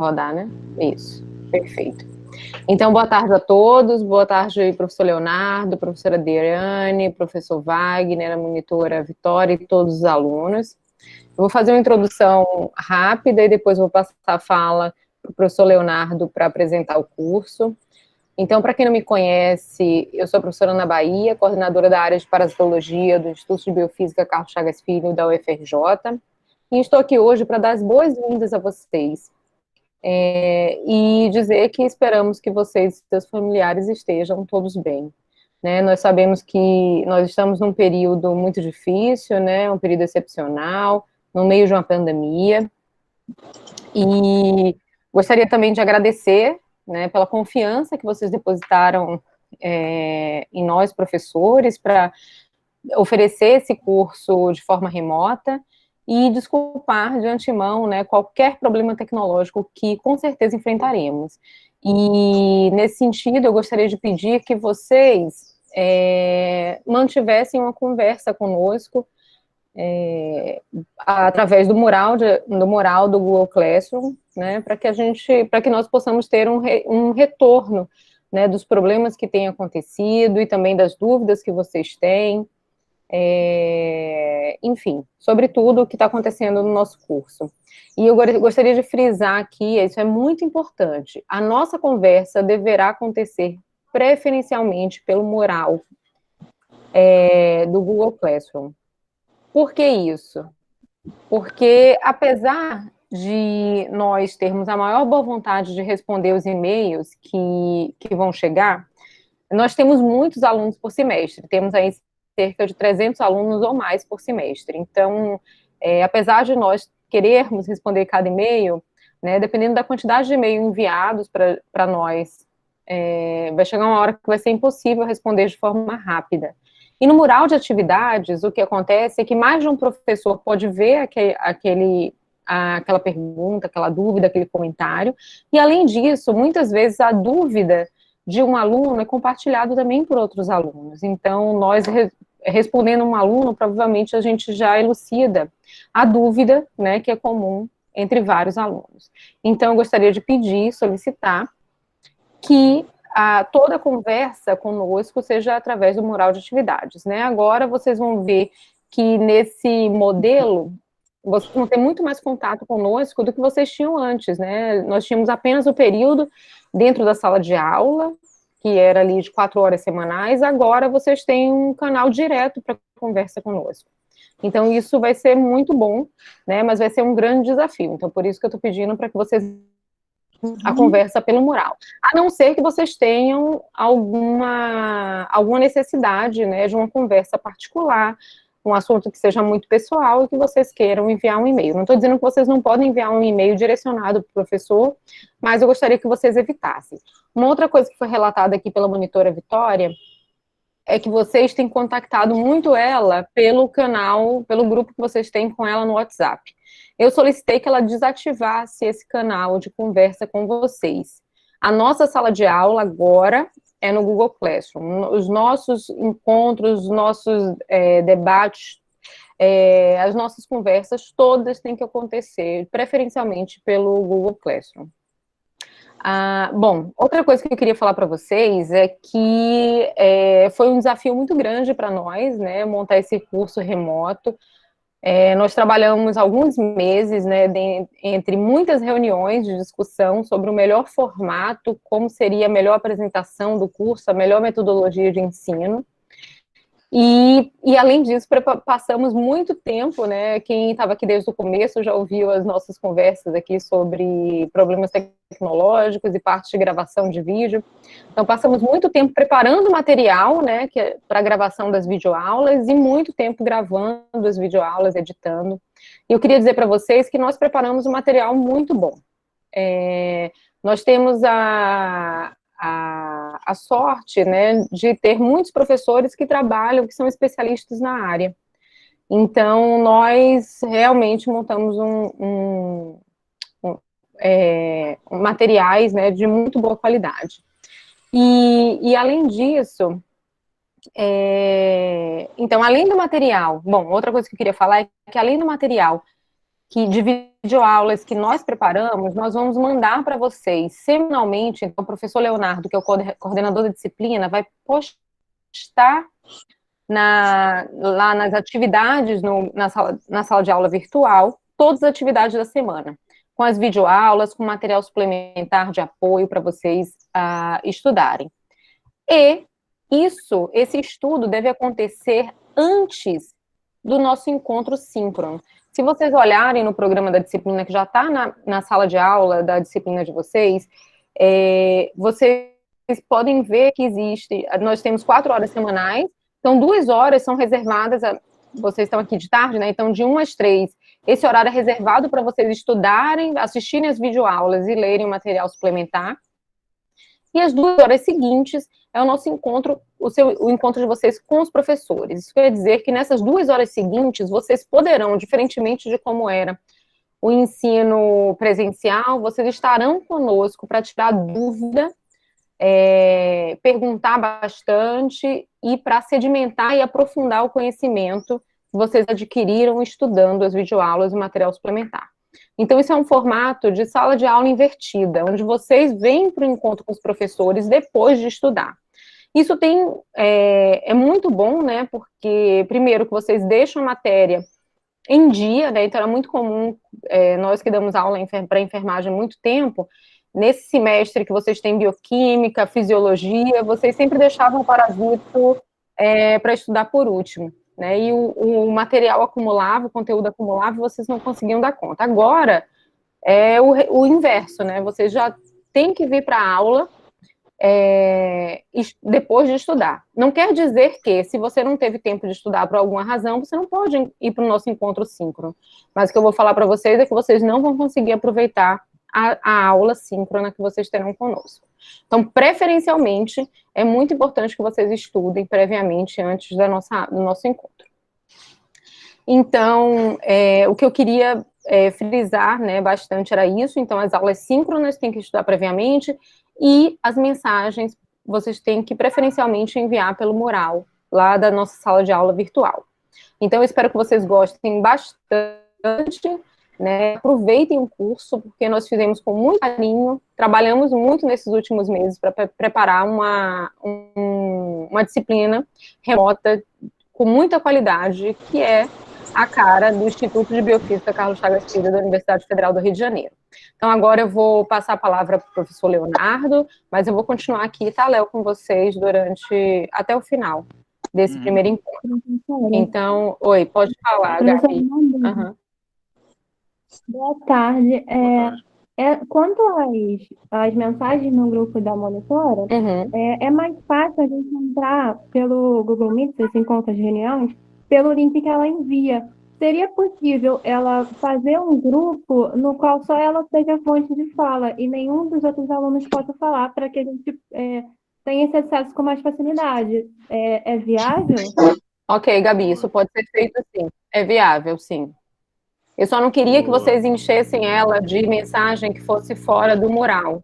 rodar, né? Isso, perfeito. Então, boa tarde a todos, boa tarde, professor Leonardo, professora Adriane, professor Wagner, a monitora Vitória e todos os alunos. Eu vou fazer uma introdução rápida e depois vou passar a fala para o professor Leonardo para apresentar o curso. Então, para quem não me conhece, eu sou a professora Ana Bahia, coordenadora da área de parasitologia do Instituto de Biofísica Carlos Chagas Filho, da UFRJ, e estou aqui hoje para dar as boas-vindas a vocês e dizer que esperamos que vocês e seus familiares estejam todos bem. Né? Nós sabemos que nós estamos num período muito difícil, né? Um período excepcional, no meio de uma pandemia, e gostaria também de agradecer, né, pela confiança que vocês depositaram em nós, professores, para oferecer esse curso de forma remota, e desculpar de antemão, né, qualquer problema tecnológico que com certeza enfrentaremos. E nesse sentido, eu gostaria de pedir que vocês mantivessem uma conversa conosco através do mural do Google Classroom, né, para que nós possamos ter um retorno, né, dos problemas que têm acontecido e também das dúvidas que vocês têm, enfim, sobre tudo o que está acontecendo no nosso curso. E eu gostaria de frisar aqui, isso é muito importante, a nossa conversa deverá acontecer preferencialmente pelo mural do Google Classroom. Por que isso? Porque, apesar de nós termos a maior boa vontade de responder os e-mails que vão chegar, nós temos muitos alunos por semestre, temos aí cerca de 300 alunos ou mais por semestre. Então, apesar de nós querermos responder cada e-mail, né, dependendo da quantidade de e-mails enviados para nós, vai chegar uma hora que vai ser impossível responder de forma rápida. E no mural de atividades, o que acontece é que mais de um professor pode ver aquela pergunta, aquela dúvida, aquele comentário, e além disso, muitas vezes a dúvida de um aluno é compartilhado também por outros alunos. Então, nós respondendo um aluno, provavelmente a gente já elucida a dúvida, né, que é comum entre vários alunos. Então, eu gostaria de pedir, solicitar que toda a conversa conosco seja através do mural de atividades, né? Agora vocês vão ver que nesse modelo vocês vão ter muito mais contato conosco do que vocês tinham antes, né? Nós tínhamos apenas o período dentro da sala de aula, que era ali de 4 horas semanais, agora vocês têm um canal direto para conversa conosco. Então, isso vai ser muito bom, né? Mas vai ser um grande desafio. Então, por isso que eu estou pedindo para que vocês a conversa pelo mural. A não ser que vocês tenham alguma necessidade, né, de uma conversa particular, um assunto que seja muito pessoal e que vocês queiram enviar um e-mail. Não estou dizendo que vocês não podem enviar um e-mail direcionado para o professor, mas eu gostaria que vocês evitassem. Uma outra coisa que foi relatada aqui pela monitora Vitória é que vocês têm contactado muito ela pelo canal, pelo grupo que vocês têm com ela no WhatsApp. Eu solicitei que ela desativasse esse canal de conversa com vocês. A nossa sala de aula agora é no Google Classroom. Os nossos encontros, os nossos debates, as nossas conversas, todas têm que acontecer, preferencialmente pelo Google Classroom. Bom, outra coisa que eu queria falar para vocês é que foi um desafio muito grande para nós, né, montar esse curso remoto. Nós trabalhamos alguns meses, né, entre muitas reuniões de discussão sobre o melhor formato, como seria a melhor apresentação do curso, a melhor metodologia de ensino. E além disso, passamos muito tempo, né, quem estava aqui desde o começo já ouviu as nossas conversas aqui sobre problemas tecnológicos e parte de gravação de vídeo. Então, passamos muito tempo preparando material, né, para a gravação das videoaulas e muito tempo gravando as videoaulas, editando. E eu queria dizer para vocês que nós preparamos um material muito bom. Nós temos a sorte, né, de ter muitos professores que trabalham, que são especialistas na área. Então, nós realmente montamos materiais, né, de muito boa qualidade. E além disso, então, além do material, bom, outra coisa que eu queria falar é que além do material de videoaulas que nós preparamos, nós vamos mandar para vocês semanalmente. Então, o professor Leonardo, que é o coordenador da disciplina, vai postar lá nas atividades, na sala de aula virtual, todas as atividades da semana, com as videoaulas, com material suplementar de apoio para vocês estudarem. E esse estudo deve acontecer antes do nosso encontro síncrono. Se vocês olharem no programa da disciplina, que já está na sala de aula da disciplina de vocês, vocês podem ver que nós temos 4 horas semanais, então 2 horas são reservadas, vocês estão aqui de tarde, né? Então de 1 às 3, esse horário é reservado para vocês estudarem, assistirem as videoaulas e lerem o material suplementar. E as 2 horas seguintes é o nosso encontro, o encontro de vocês com os professores. Isso quer dizer que nessas 2 horas seguintes, vocês poderão, diferentemente de como era o ensino presencial, vocês estarão conosco para tirar dúvida, perguntar bastante e para sedimentar e aprofundar o conhecimento que vocês adquiriram estudando as videoaulas e o material suplementar. Então, isso é um formato de sala de aula invertida, onde vocês vêm para o encontro com os professores depois de estudar. Isso é muito bom, né, porque, primeiro, que vocês deixam a matéria em dia, né, então é muito comum, nós que damos aula para enfermagem há muito tempo, nesse semestre que vocês têm bioquímica, fisiologia, vocês sempre deixavam o parasito para estudar por último. Né, e o material acumulava, o conteúdo acumulava, e vocês não conseguiam dar conta. Agora, é o inverso, né, vocês já têm que vir para a aula depois de estudar. Não quer dizer que, se você não teve tempo de estudar por alguma razão, você não pode ir para o nosso encontro síncrono. Mas o que eu vou falar para vocês é que vocês não vão conseguir aproveitar a aula síncrona que vocês terão conosco. Então, preferencialmente, é muito importante que vocês estudem previamente antes do nosso encontro. Então, o que eu queria frisar, né, bastante era isso. Então, as aulas síncronas têm que estudar previamente e as mensagens vocês têm que preferencialmente enviar pelo mural, lá da nossa sala de aula virtual. Então, eu espero que vocês gostem bastante, né, aproveitem o curso, porque nós fizemos com muito carinho, trabalhamos muito nesses últimos meses para preparar uma disciplina remota com muita qualidade, que é a cara do Instituto de Biofísica Carlos Chagas Filho da Universidade Federal do Rio de Janeiro. Então, agora eu vou passar a palavra para o professor Leonardo, mas eu vou continuar aqui, tá, Léo, com vocês até o final desse primeiro encontro. Então, oi, pode falar, Gabi. Uhum. Boa tarde. Quanto às mensagens no grupo da monitora, é mais fácil a gente entrar pelo Google Meet, se encontra as reuniões, pelo link que ela envia. Seria possível ela fazer um grupo no qual só ela seja fonte de fala e nenhum dos outros alunos possa falar, para que a gente tenha esse acesso com mais facilidade? É viável? Ok, Gabi, isso pode ser feito sim. É viável, sim. Eu só não queria que vocês enchessem ela de mensagem que fosse fora do mural,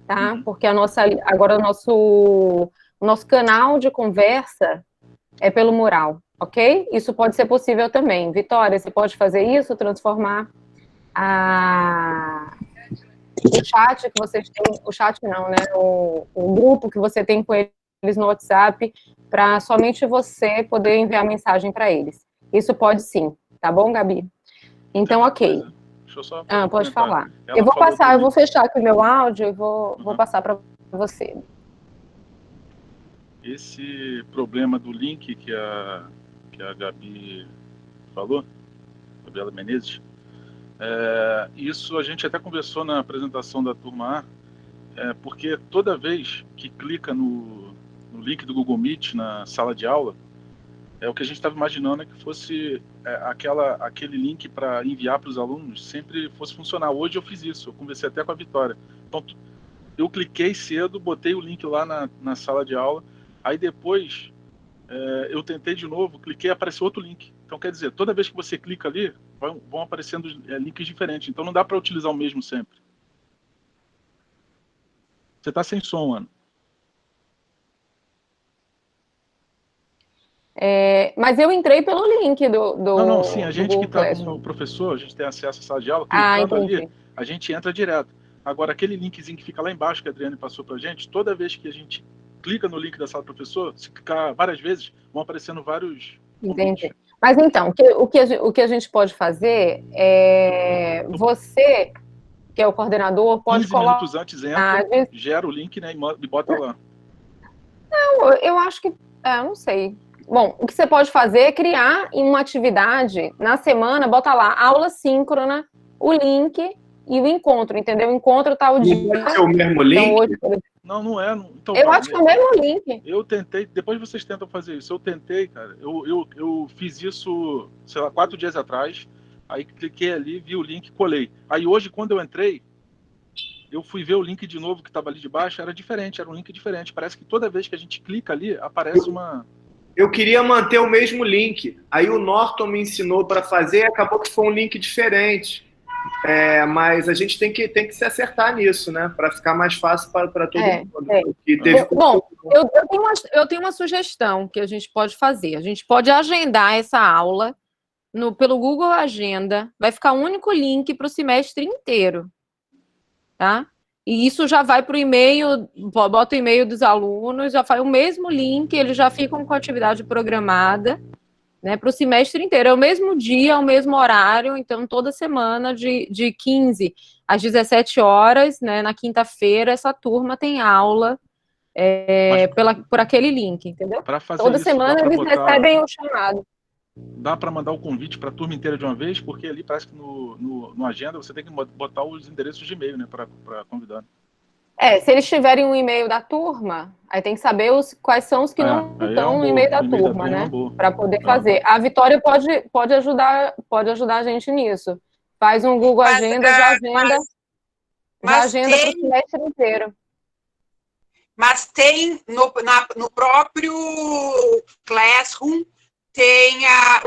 tá? Porque agora o nosso canal de conversa é pelo mural, ok? Isso pode ser possível também. Vitória, você pode fazer isso, transformar o chat que vocês têm, o chat não, né? O grupo que você tem com eles no WhatsApp, para somente você poder enviar mensagem para eles. Isso pode sim, tá bom, Gabi? Então, ok. Deixa eu só pode falar. Eu vou fechar aqui o meu áudio e vou passar para você. Esse problema do link que a Gabi falou, Gabriela Menezes, isso a gente até conversou na apresentação da turma A, porque toda vez que clica no link do Google Meet na sala de aula, o que a gente estava imaginando é que fosse aquele link para enviar para os alunos sempre fosse funcionar. Hoje eu fiz isso, eu conversei até com a Vitória. Então, eu cliquei cedo, botei o link lá na sala de aula, aí depois eu tentei de novo, cliquei e apareceu outro link. Então, quer dizer, toda vez que você clica ali, vão aparecendo links diferentes. Então, não dá para utilizar o mesmo sempre. Você está sem som, Ana. Mas eu entrei pelo link Não, sim, a do gente que Google está Classroom. como professor, a gente tem acesso à sala de aula, Ah, clicando entendi. ali, a gente entra direto. Agora, aquele linkzinho que fica lá embaixo, que a Adriane passou para a gente, toda vez que a gente clica no link da sala do professor, se clicar várias vezes, vão aparecendo vários convites. Entendi. Mas então, o que a gente pode fazer é você, que é o coordenador, pode 15 colocar. minutos antes entra, gera o link, né, e bota lá. Não, eu acho que. Não sei. Bom, o que você pode fazer é criar uma atividade na semana, bota lá, aula síncrona, o link e o encontro, entendeu? O encontro tá o dia. Não pode ser o mesmo link? Então, hoje, Não é. Então, eu acho que é o mesmo link. Eu tentei, depois vocês tentam fazer isso. Eu tentei, cara. Eu fiz isso, sei lá, 4 dias atrás. Aí cliquei ali, vi o link, colei. Aí hoje, quando eu entrei, eu fui ver o link de novo que estava ali de baixo, era diferente, era um link diferente. Parece que toda vez que a gente clica ali, aparece uma... Eu queria manter o mesmo link. Aí o Norton me ensinou para fazer e acabou que foi um link diferente. Mas a gente tem que se acertar nisso, né? Para ficar mais fácil para todo mundo. Bom, eu tenho uma sugestão que a gente pode fazer. A gente pode agendar essa aula pelo Google Agenda. Vai ficar um único link para o semestre inteiro. Tá? E isso já vai para o e-mail, bota o e-mail dos alunos, já faz o mesmo link, eles já ficam com a atividade programada, né, para o semestre inteiro. É o mesmo dia, é o mesmo horário, então toda semana de 15 às 17 horas, né, na quinta-feira, essa turma tem aula por aquele link, entendeu? Toda semana eles recebem o chamado. Dá para mandar o convite para a turma inteira de uma vez, porque ali parece que no agenda você tem que botar os endereços de e-mail, né, para convidar. Se eles tiverem um e-mail da turma, aí tem que saber quais são os que não estão no e-mail da turma, né? Para poder fazer. A Vitória pode ajudar a gente nisso. Faz um Google Agenda, já agenda para o semestre inteiro. Mas tem no próprio Classroom, tem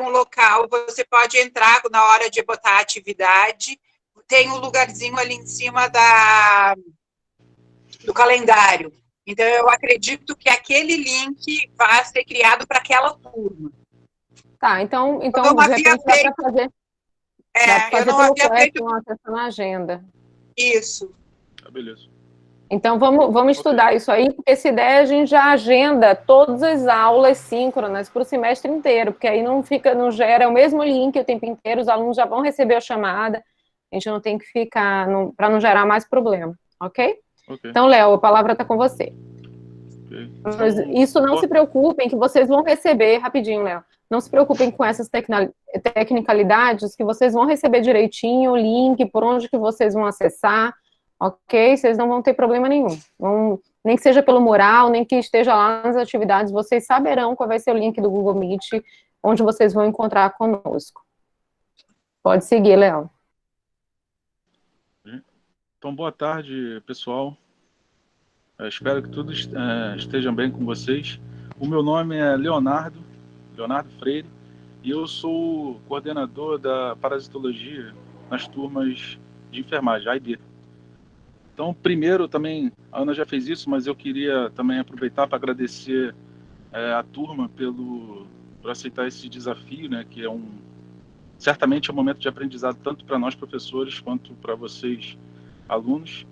um local, você pode entrar na hora de botar a atividade, tem um lugarzinho ali em cima do calendário. Então, eu acredito que aquele link vai ser criado para aquela turma. Tá, então de repente dá para fazer. Eu não havia feito uma sessão na agenda. Isso. Beleza. Então, vamos estudar isso aí, porque essa ideia a gente já agenda todas as aulas síncronas para o semestre inteiro, porque aí não gera o mesmo link o tempo inteiro, os alunos já vão receber a chamada, a gente não tem que ficar, para não gerar mais problema, ok? Então, Léo, a palavra está com você. Isso, não se preocupem, que vocês vão receber, rapidinho, Léo, não se preocupem com essas tecnicalidades, que vocês vão receber direitinho o link, por onde que vocês vão acessar, ok? Vocês não vão ter problema nenhum. Nem que seja pelo mural, nem que esteja lá nas atividades, vocês saberão qual vai ser o link do Google Meet, onde vocês vão encontrar conosco. Pode seguir, Léo. Então, boa tarde, pessoal. Espero que tudo esteja bem com vocês. O meu nome é Leonardo Freire, e eu sou coordenador da parasitologia nas turmas de enfermagem, AIB. Então, primeiro, também, a Ana já fez isso, mas eu queria também aproveitar para agradecer a turma por aceitar esse desafio, né, que certamente é um momento de aprendizado tanto para nós professores quanto para vocês, alunos.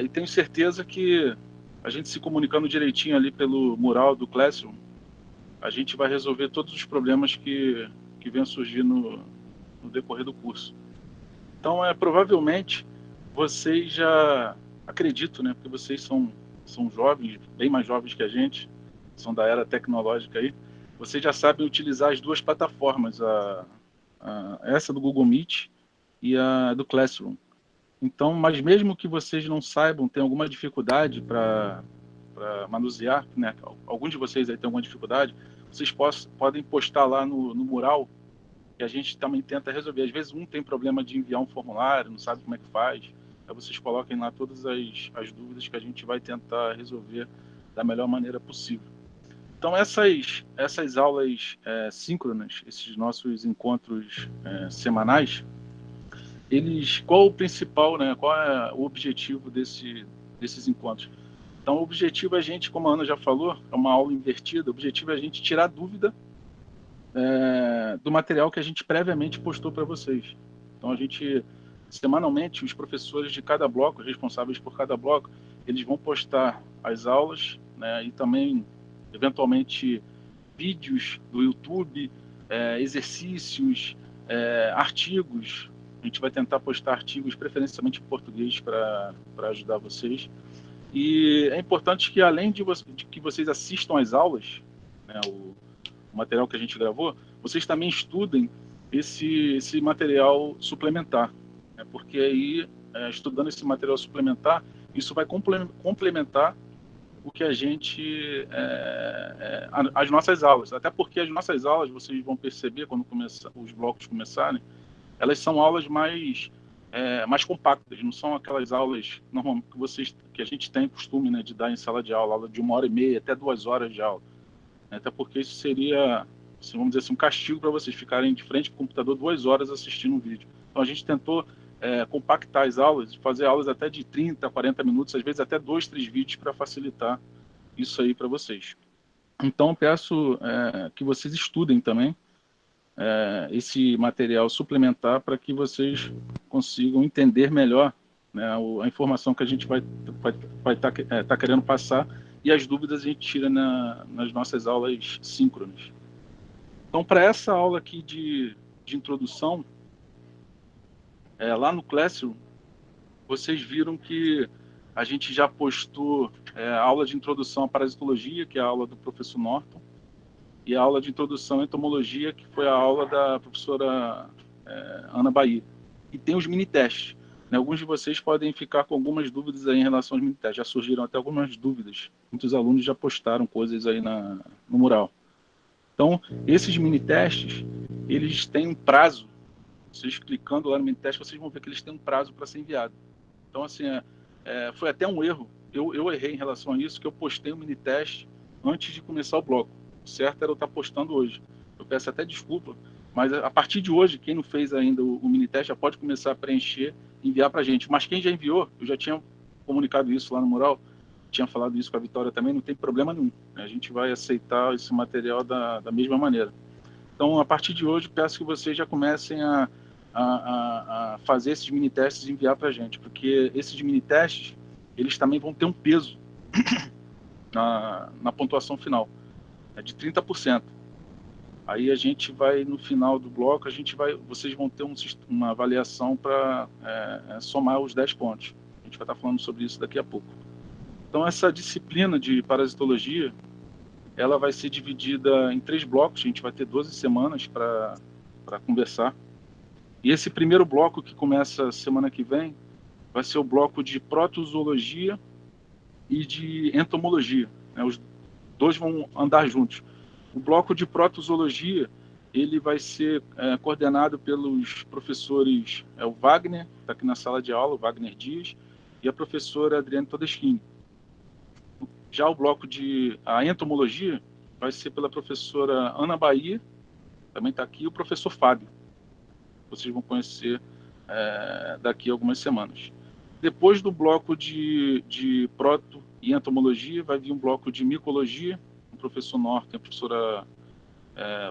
E tenho certeza que a gente se comunicando direitinho ali pelo mural do Classroom, a gente vai resolver todos os problemas que vêm surgir no decorrer do curso. Então, provavelmente, vocês já acredito, né, porque vocês são jovens, bem mais jovens que a gente, são da era tecnológica aí, vocês já sabem utilizar as duas plataformas, essa do Google Meet e a do Classroom. Então, mas mesmo que vocês não saibam, tem alguma dificuldade para manusear, né, alguns de vocês aí tem alguma dificuldade, vocês podem postar lá no mural, que a gente também tenta resolver. Às vezes um tem problema de enviar um formulário, não sabe como é que faz, aí vocês coloquem lá todas as dúvidas que a gente vai tentar resolver da melhor maneira possível. Então, essas aulas síncronas, esses nossos encontros semanais, qual o principal, né, qual é o objetivo desses encontros? Então, o objetivo é a gente, como a Ana já falou, é uma aula invertida, o objetivo é a gente tirar dúvida do material que a gente previamente postou para vocês. Então, a gente, semanalmente, os professores de cada bloco, responsáveis por cada bloco, eles vão postar as aulas, né, e também, eventualmente, vídeos do YouTube, exercícios, artigos. A gente vai tentar postar artigos, preferencialmente em português, para ajudar vocês. E é importante que, além de que vocês assistam às aulas, né, o material que a gente gravou, vocês também estudem esse material suplementar, né, porque aí, estudando esse material suplementar, isso vai complementar o que a gente... as nossas aulas. Até porque as nossas aulas, vocês vão perceber, quando os blocos começarem, elas são aulas mais compactas, não são aquelas aulas normalmente que a gente tem costume, né, de dar em sala de aula de 1h30 até 2 horas de aula. Até porque isso seria, vamos dizer assim, um castigo para vocês ficarem de frente para o computador 2 horas assistindo um vídeo. Então a gente tentou compactar as aulas, fazer aulas até de 30, 40 minutos, às vezes até 2, 3 vídeos para facilitar isso aí para vocês. Então peço que vocês estudem também esse material suplementar para que vocês consigam entender melhor, né, a informação que a gente vai tá querendo passar, e as dúvidas a gente tira nas nossas aulas síncronas. Então, para essa aula aqui de introdução, lá no Classroom, vocês viram que a gente já postou a aula de introdução à parasitologia, que é a aula do professor Norton, e a aula de introdução à entomologia, que foi a aula da professora Ana Bahia. E tem os mini-testes. Né? Alguns de vocês podem ficar com algumas dúvidas aí em relação aos mini-testes. Já surgiram até algumas dúvidas. Muitos alunos já postaram coisas aí no mural. Então, esses mini-testes, eles têm um prazo. Vocês clicando lá no mini-teste, vocês vão ver que eles têm um prazo para ser enviado. Então, assim, foi até um erro. Eu errei em relação a isso, que eu postei um mini-teste antes de começar o bloco. O certo era eu estar postando hoje. Eu peço até desculpa, mas a partir de hoje, quem não fez ainda o mini-teste já pode começar a preencher e enviar para a gente. Mas quem já enviou, eu já tinha comunicado isso lá no mural, tinha falado isso com a Vitória também, não tem problema nenhum. A gente vai aceitar esse material da mesma maneira. Então, a partir de hoje, peço que vocês já comecem a fazer esses mini-testes e enviar para a gente, porque esses mini-testes, eles também vão ter um peso na pontuação final, de 30%. Aí a gente vai, no final do bloco, vocês vão ter uma avaliação para somar os 10 pontos. A gente vai estar falando sobre isso daqui a pouco. Então, essa disciplina de parasitologia, ela vai ser dividida em 3 blocos. A gente vai ter 12 semanas para conversar. E esse primeiro bloco, que começa semana que vem, vai ser o bloco de protozoologia e de entomologia. Né? Os dois vão andar juntos. O bloco de protozoologia, ele vai ser coordenado pelos professores, o Wagner, que está aqui na sala de aula, o Wagner Dias, e a professora Adriane Todeschini. Já o bloco de entomologia vai ser pela professora Ana Bahia, também está aqui, e o professor Fábio. Vocês vão conhecer daqui a algumas semanas. Depois do bloco de proto e entomologia, vai vir um bloco de micologia, o professor Norton e a professora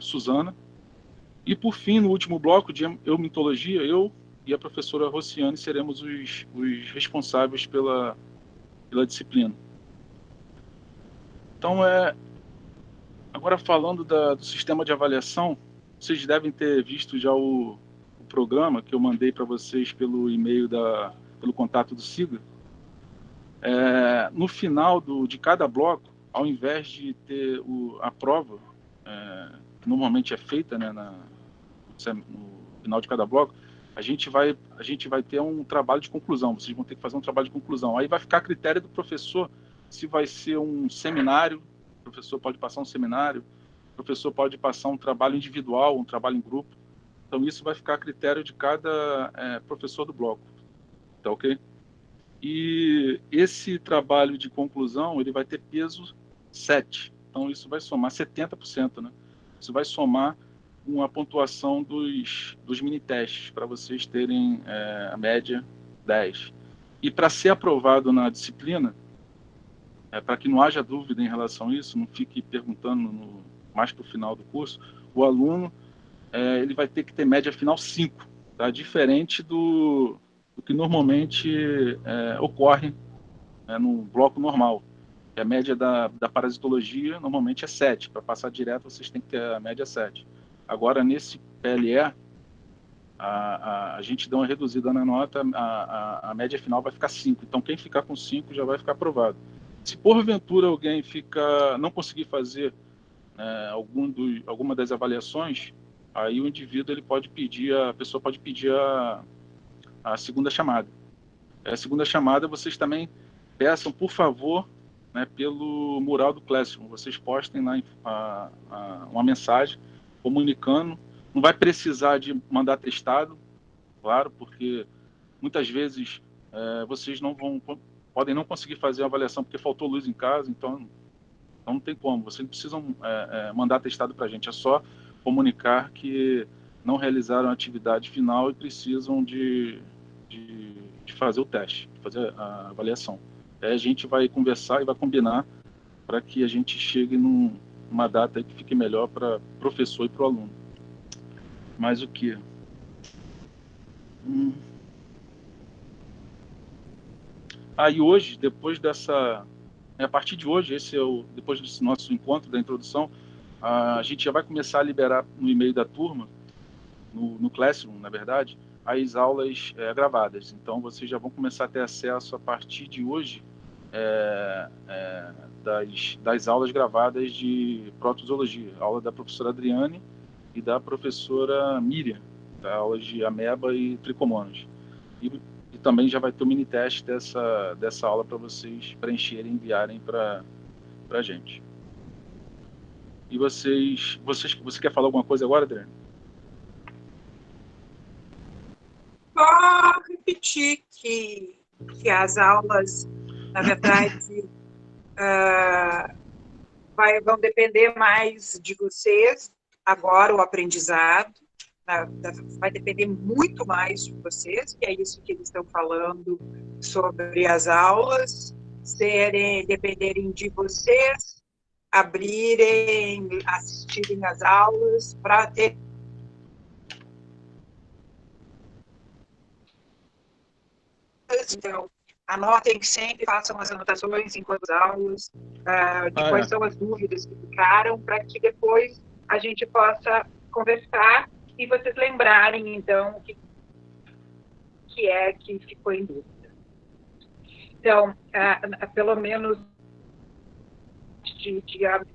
Suzana. E, por fim, no último bloco de eumitologia, eu e a professora Rociane seremos os responsáveis pela disciplina. Então, agora falando do sistema de avaliação, vocês devem ter visto já o programa que eu mandei para vocês pelo e-mail, pelo contato do SIGA. No final de cada bloco, ao invés de ter a prova, que normalmente é feita, né, no final de cada bloco, a gente vai ter um trabalho de conclusão. Vocês vão ter que fazer um trabalho de conclusão. Aí vai ficar a critério do professor se vai ser um seminário. O professor pode passar um seminário, o professor pode passar um trabalho individual, um trabalho em grupo. Então, isso vai ficar a critério de cada professor do bloco. Tá ok? E esse trabalho de conclusão, ele vai ter peso 7. Então, isso vai somar 70%, né? Isso vai somar uma pontuação dos mini-testes, para vocês terem a média 10. E para ser aprovado na disciplina, para que não haja dúvida em relação a isso, não fique perguntando mais para o final do curso, o aluno ele vai ter que ter média final 5, tá? Diferente do que normalmente ocorre no bloco normal. A média da parasitologia normalmente é 7. Para passar direto, vocês têm que ter a média 7. Agora, nesse PLE, a gente deu uma reduzida na nota, a média final vai ficar 5. Então, quem ficar com 5 já vai ficar aprovado. Se porventura alguém não conseguir fazer alguma das avaliações, aí o indivíduo a pessoa pode pedir a segunda chamada. A segunda chamada, vocês também peçam, por favor, pelo mural do Classroom. Vocês postem lá uma mensagem comunicando. Não vai precisar de mandar atestado, claro, porque muitas vezes vocês podem não conseguir fazer a avaliação porque faltou luz em casa, então não tem como. Vocês não precisam mandar atestado para a gente, é só comunicar que não realizaram a atividade final e precisam de fazer o teste, de fazer a avaliação. Aí a gente vai conversar e vai combinar para que a gente chegue numa data que fique melhor para o professor e para o aluno. Mais o que? E hoje, depois dessa... a partir de hoje, depois desse nosso encontro da introdução, a gente já vai começar a liberar no e-mail da turma, no Classroom, na verdade, as aulas gravadas. Então, vocês já vão começar a ter acesso, a partir de hoje, das aulas gravadas de protozoologia. A aula da professora Adriane e da professora Miriam, da aula de ameba e tricomonas. E também já vai ter o mini teste dessa aula para vocês preencherem e enviarem para a gente. E você quer falar alguma coisa agora, Adriane? Só repetir que as aulas, na verdade, vão depender mais de vocês, agora o aprendizado, vai depender muito mais de vocês, que é isso que eles estão falando sobre as aulas, dependerem de vocês, assistirem às aulas, para ter então, anotem sempre, façam as anotações enquanto as aulas, de quais são as dúvidas que ficaram, para que depois a gente possa conversar e vocês lembrarem, então, o que é que ficou em dúvida. Então, pelo menos de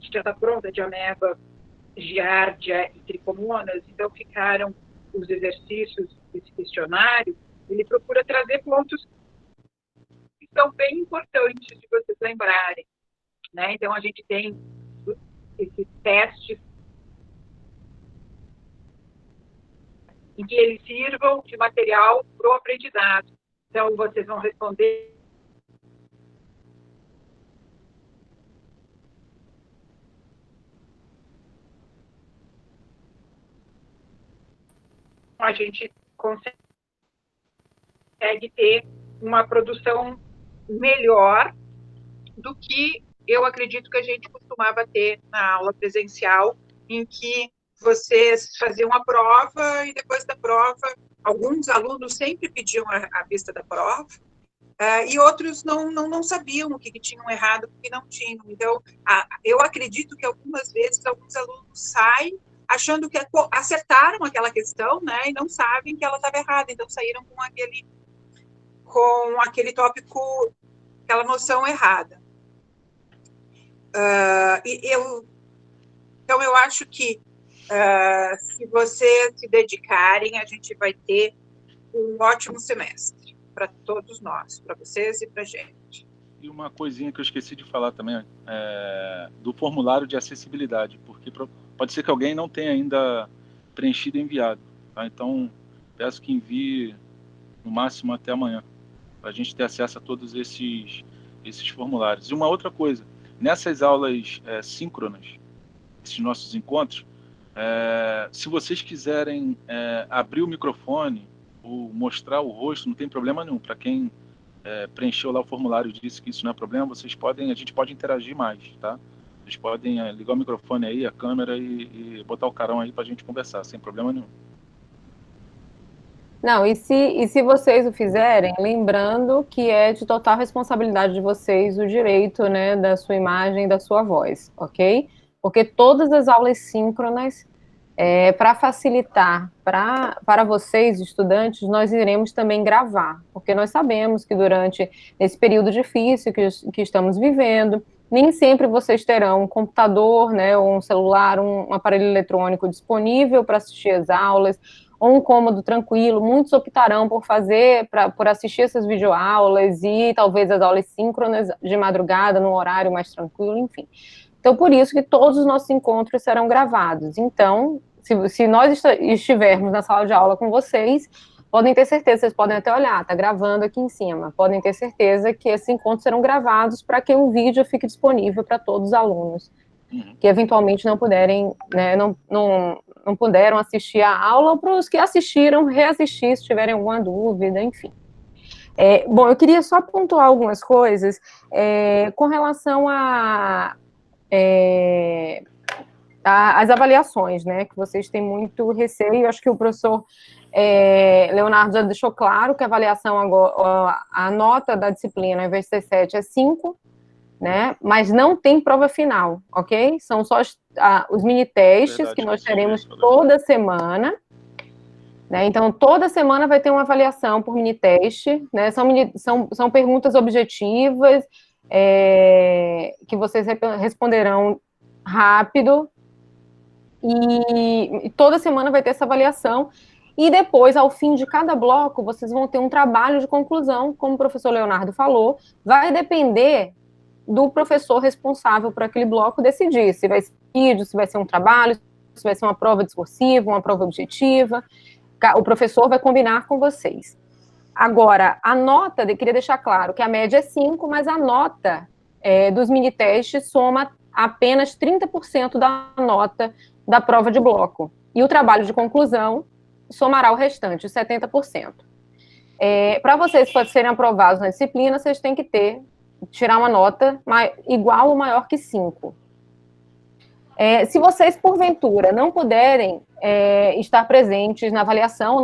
está pronta, de ameba, giardia e tricomonas, então ficaram os exercícios desse questionário. Ele procura trazer pontos que são bem importantes de vocês lembrarem, né? Então, a gente tem esses testes em que eles sirvam de material para o aprendizado. Então, vocês vão responder a gente consegue ter uma produção melhor do que eu acredito que a gente costumava ter na aula presencial, em que vocês faziam a prova e depois da prova, alguns alunos sempre pediam a vista da prova, e outros não sabiam o que tinham errado, o que não tinham. Então, eu acredito que algumas vezes alguns alunos saem achando que acertaram aquela questão, né, e não sabem que ela estava errada, então saíram com aquele tópico, aquela noção errada. Então, eu acho que se vocês se dedicarem, a gente vai ter um ótimo semestre para todos nós, para vocês e para a gente. E uma coisinha que eu esqueci de falar também, do formulário de acessibilidade, porque pode ser que alguém não tenha ainda preenchido e enviado, tá? Então, peço que envie no máximo até amanhã, para a gente ter acesso a todos esses formulários. E uma outra coisa, nessas aulas síncronas, esses nossos encontros, se vocês quiserem abrir o microfone ou mostrar o rosto, não tem problema nenhum. Para quem preencheu lá o formulário e disse que isso não é problema, a gente pode interagir mais, tá? A Vocês podem ligar o microfone aí, a câmera e botar o carão aí para a gente conversar, sem problema nenhum. Não, e se vocês o fizerem, lembrando que é de total responsabilidade de vocês o direito, né, da sua imagem e da sua voz, ok? Porque todas as aulas síncronas, para facilitar para vocês, estudantes, nós iremos também gravar, porque nós sabemos que durante esse período difícil que estamos vivendo, nem sempre vocês terão um computador, né, ou um celular, um aparelho eletrônico disponível para assistir as aulas, ou um cômodo tranquilo. Muitos optarão por assistir essas videoaulas e talvez as aulas síncronas de madrugada, num horário mais tranquilo, enfim. Então, por isso que todos os nossos encontros serão gravados. Então, se nós estivermos na sala de aula com vocês, podem ter certeza, vocês podem até olhar, está gravando aqui em cima, podem ter certeza que esses encontros serão gravados para que o vídeo fique disponível para todos os alunos que eventualmente não puderem, né, não puderam assistir a aula, ou para os que assistiram, reassistir se tiverem alguma dúvida, enfim. Bom, eu queria só pontuar algumas coisas com relação as avaliações, né, que vocês têm muito receio. Acho que o professor Leonardo já deixou claro que a avaliação agora, a nota da disciplina, ao invés de ser 7, é 5, né, mas não tem prova final, ok? São só os mini-testes que nós teremos toda semana, né? Então, toda semana vai ter uma avaliação por mini-teste, né? São perguntas objetivas, que vocês responderão rápido, e toda semana vai ter essa avaliação, e depois, ao fim de cada bloco, vocês vão ter um trabalho de conclusão, como o professor Leonardo falou, vai depender do professor responsável por aquele bloco decidir se vai ser vídeo, se vai ser um trabalho, se vai ser uma prova discursiva, uma prova objetiva. O professor vai combinar com vocês. Agora, a nota, eu queria deixar claro que a média é 5, mas a nota dos mini-testes soma apenas 30% da nota da prova de bloco. E o trabalho de conclusão somará o restante, os 70%. Para vocês serem aprovados na disciplina, vocês têm que tirar uma nota igual ou maior que 5. Se vocês, porventura, não puderem estar presentes na avaliação,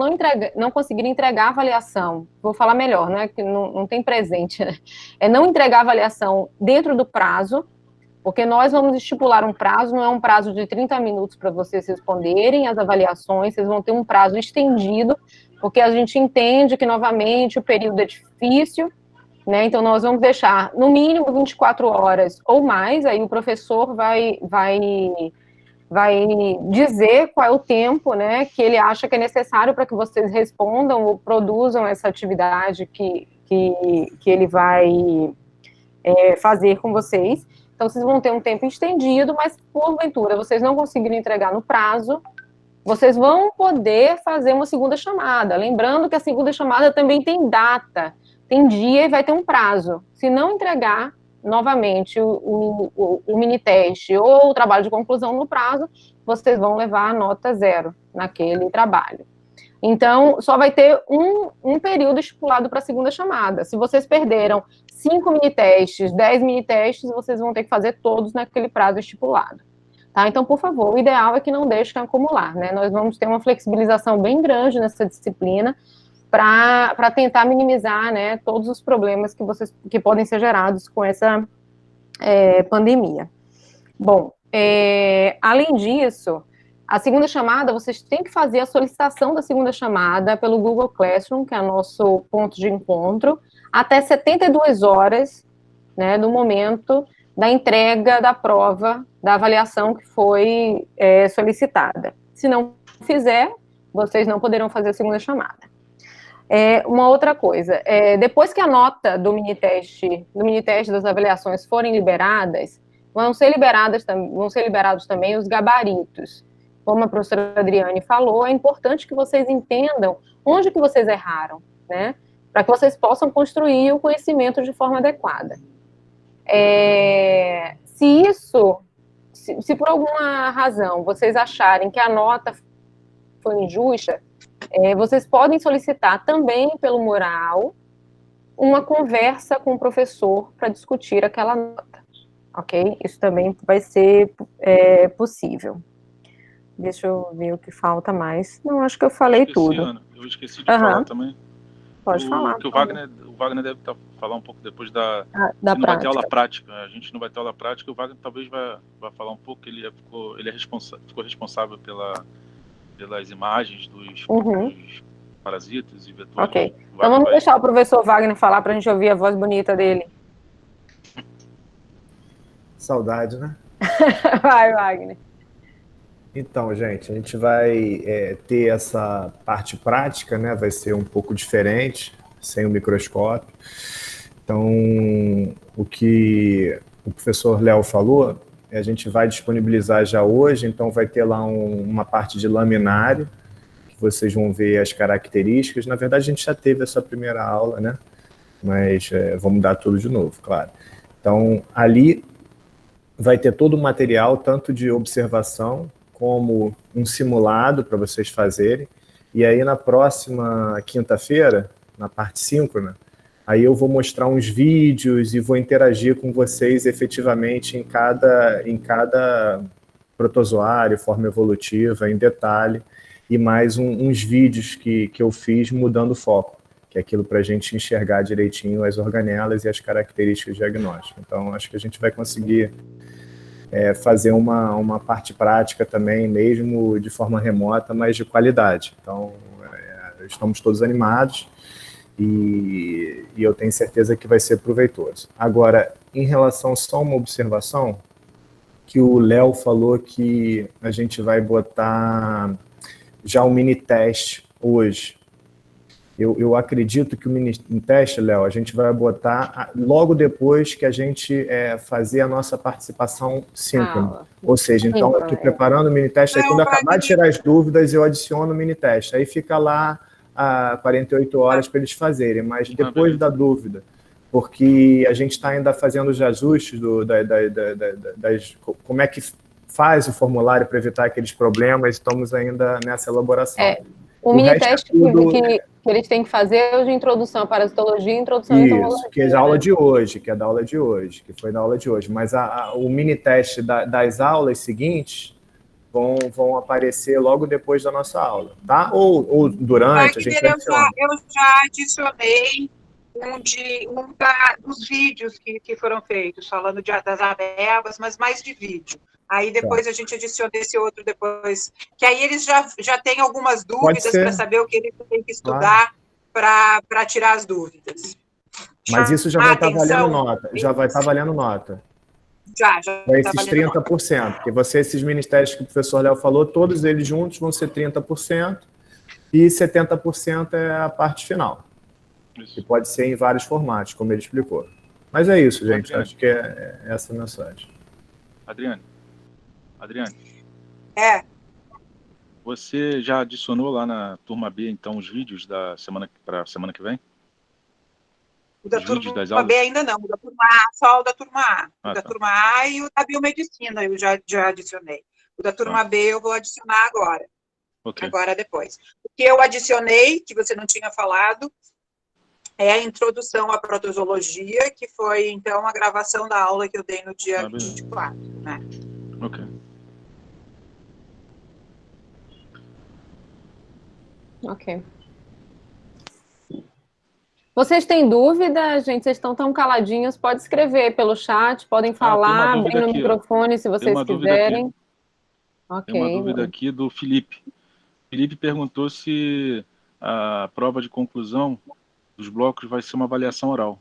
não conseguirem entregar a avaliação, vou falar melhor, né, que não tem presente, né? Não entregar a avaliação dentro do prazo, porque nós vamos estipular um prazo, não é um prazo de 30 minutos para vocês responderem as avaliações, vocês vão ter um prazo estendido, porque a gente entende que, novamente, o período é difícil, né? Então, nós vamos deixar, no mínimo, 24 horas ou mais, aí o professor vai dizer qual é o tempo, né, que ele acha que é necessário para que vocês respondam ou produzam essa atividade que ele vai fazer com vocês. Então, vocês vão ter um tempo estendido, mas, porventura, vocês não conseguirem entregar no prazo, vocês vão poder fazer uma segunda chamada. Lembrando que a segunda chamada também tem data, tem dia e vai ter um prazo. Se não entregar novamente o mini-teste ou o trabalho de conclusão no prazo, vocês vão levar a nota 0 naquele trabalho. Então, só vai ter um período estipulado para a segunda chamada. Se vocês perderam 5 mini-testes, 10 mini-testes, vocês vão ter que fazer todos naquele prazo estipulado. Tá? Então, por favor, o ideal é que não deixem acumular, né? Nós vamos ter uma flexibilização bem grande nessa disciplina, para tentar minimizar, né, todos os problemas que podem ser gerados com essa pandemia. Bom, além disso, a segunda chamada, vocês têm que fazer a solicitação da segunda chamada pelo Google Classroom, que é o nosso ponto de encontro, até 72 horas, né, do momento da entrega da prova, da avaliação que foi solicitada. Se não fizer, vocês não poderão fazer a segunda chamada. Uma outra coisa, depois que a nota do mini-teste das avaliações forem liberadas, vão ser liberados também os gabaritos. Como a professora Adriane falou, é importante que vocês entendam onde que vocês erraram, né? Para que vocês possam construir o conhecimento de forma adequada. Se por alguma razão vocês acharem que a nota foi injusta, vocês podem solicitar também pelo mural uma conversa com o professor para discutir aquela nota, ok? Isso também vai ser possível. Deixa eu ver o que falta mais. Não, acho que eu falei tudo. Ana, eu esqueci de falar também. Pode falar. Que o Wagner deve falar um pouco depois da prática. Não vai ter aula prática. A gente não vai ter aula prática. O Wagner talvez vai falar um pouco. Ele ficou responsável pelas imagens dos parasitas e vetores. Ok. Então vamos deixar o professor Wagner falar para a gente ouvir a voz bonita dele. Saudade, né? Vai, Wagner. Então, gente, a gente vai ter essa parte prática, né? Vai ser um pouco diferente, sem o microscópio. Então, o que o professor Léo falou, a gente vai disponibilizar já hoje, então vai ter lá uma parte de laminário, que vocês vão ver as características. Na verdade, a gente já teve essa primeira aula, né? Mas vamos dar tudo de novo, claro. Então, ali vai ter todo o material, tanto de observação, como um simulado para vocês fazerem. E aí, na próxima quinta-feira, na parte síncrona, aí eu vou mostrar uns vídeos e vou interagir com vocês efetivamente em cada protozoário, forma evolutiva, em detalhe, e mais uns vídeos que eu fiz mudando o foco, que é aquilo para a gente enxergar direitinho as organelas e as características diagnósticas. Então, acho que a gente vai conseguir fazer uma parte prática também, mesmo de forma remota, mas de qualidade. Então, estamos todos animados e eu tenho certeza que vai ser proveitoso. Agora, em relação só a uma observação, que o Léo falou que a gente vai botar já um mini-teste hoje. Eu acredito que o mini-teste, Léo, a gente vai botar logo depois que a gente fazer a nossa participação síncrona. Ou seja, então eu estou preparando o mini-teste, aí quando eu acabar de tirar as dúvidas, eu adiciono o mini-teste. Aí fica lá a 48 horas para eles fazerem, mas depois da dúvida, porque a gente está ainda fazendo os ajustes como é que faz o formulário para evitar aqueles problemas, estamos ainda nessa elaboração. O mini-teste que eles têm que fazer é o de introdução à parasitologia e introdução à entomologia. Isso, que é da aula de hoje, que foi da aula de hoje. Mas o mini-teste das aulas seguintes vão aparecer logo depois da nossa aula, tá? Ou durante, a gente adiciona. Eu já adicionei dos vídeos que foram feitos, falando das amebas, mas mais de vídeo. Aí depois a gente adiciona esse outro depois, que aí eles já têm algumas dúvidas para saber o que eles têm que estudar para tirar as dúvidas. Mas isso já vai estar valendo nota. Já vai estar valendo nota. Já para esses 30%. Porque esses ministérios que o professor Léo falou, todos eles juntos vão ser 30%, e 70% é a parte final. Isso. Que pode ser em vários formatos, como ele explicou. Mas é isso, gente. Adriane. Acho que é essa a mensagem. Adriane. Você já adicionou lá na turma B, então, os vídeos para a semana que vem? O da turma B ainda não, o da turma A, só o da turma A. O da turma A e o da biomedicina eu já adicionei. O da turma B eu vou adicionar agora. Agora depois. O que eu adicionei, que você não tinha falado, é a introdução à protozoologia, que foi, então, a gravação da aula que eu dei no dia 24. Né? Ok. Vocês têm dúvida, gente? Vocês estão tão caladinhos, pode escrever pelo chat, podem falar, abrir no microfone se vocês quiserem. Tem uma dúvida aqui do Felipe. Felipe perguntou se a prova de conclusão dos blocos vai ser uma avaliação oral.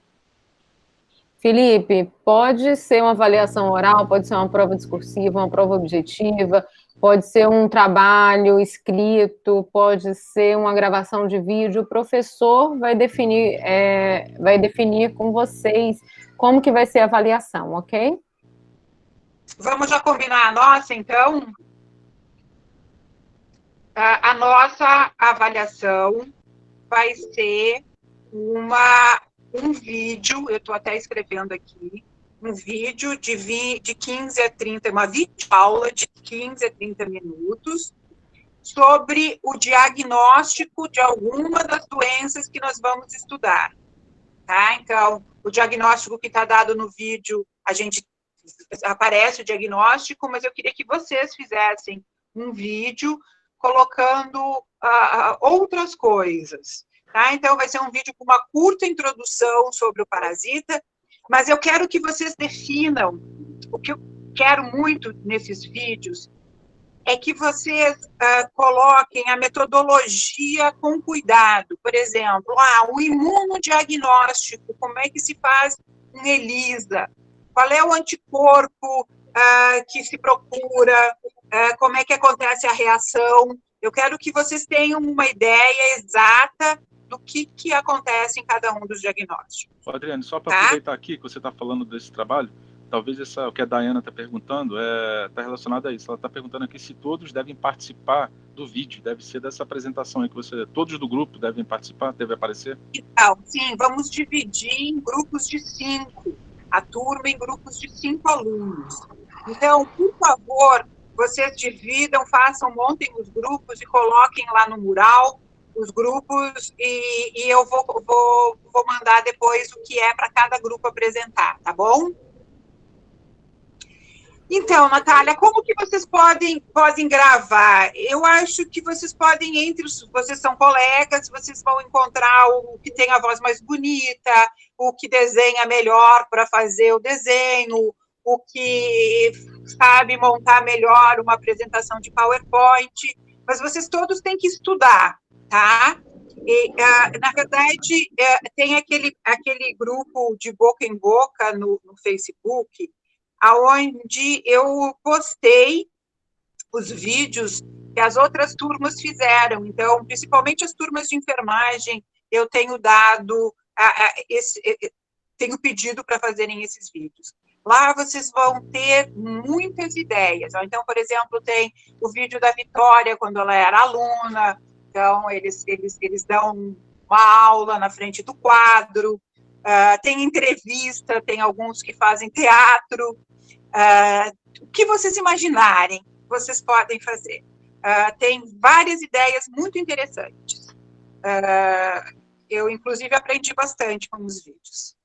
Felipe, pode ser uma avaliação oral, pode ser uma prova discursiva, uma prova objetiva, pode ser um trabalho escrito, pode ser uma gravação de vídeo. O professor vai definir com vocês como que vai ser a avaliação, ok? Vamos já combinar a nossa, então? A nossa avaliação vai ser um vídeo, eu estou até escrevendo aqui, um vídeo de 15 a 30, uma videoaula de 15 a 30 minutos sobre o diagnóstico de alguma das doenças que nós vamos estudar. Tá? Então, o diagnóstico que está dado no vídeo, a gente aparece o diagnóstico, mas eu queria que vocês fizessem um vídeo colocando outras coisas, tá? Então, vai ser um vídeo com uma curta introdução sobre o parasita, mas eu quero que vocês definam, o que eu quero muito nesses vídeos é que vocês coloquem a metodologia com cuidado. Por exemplo, o imunodiagnóstico, como é que se faz um ELISA? Qual é o anticorpo que se procura? Como é que acontece a reação? Eu quero que vocês tenham uma ideia exata do que acontece em cada um dos diagnósticos. Adriane, só para aproveitar aqui que você está falando desse trabalho, talvez o que a Dayana está perguntando está relacionado a isso. Ela está perguntando aqui se todos devem participar do vídeo, deve ser dessa apresentação aí que todos do grupo devem participar, deve aparecer? Então, sim, vamos dividir em grupos de 5, a turma em grupos de 5 alunos. Então, por favor, vocês dividam, montem os grupos e coloquem lá no mural os grupos e eu vou mandar depois o que é para cada grupo apresentar, tá bom? Então, Natália, como que vocês podem gravar? Eu acho que vocês podem, vocês são colegas, vocês vão encontrar o que tem a voz mais bonita, o que desenha melhor para fazer o desenho, o que sabe montar melhor uma apresentação de PowerPoint, mas vocês todos têm que estudar, tá? E, na verdade, tem aquele grupo de boca em boca no Facebook, aonde eu postei os vídeos que as outras turmas fizeram. Então, principalmente as turmas de enfermagem, eu tenho tenho pedido para fazerem esses vídeos. Lá vocês vão ter muitas ideias. Então, por exemplo, tem o vídeo da Vitória, quando ela era aluna. Então, eles dão uma aula na frente do quadro. Tem entrevista, tem alguns que fazem teatro. O que vocês imaginarem, vocês podem fazer. Tem várias ideias muito interessantes. Eu, inclusive, aprendi bastante com os vídeos.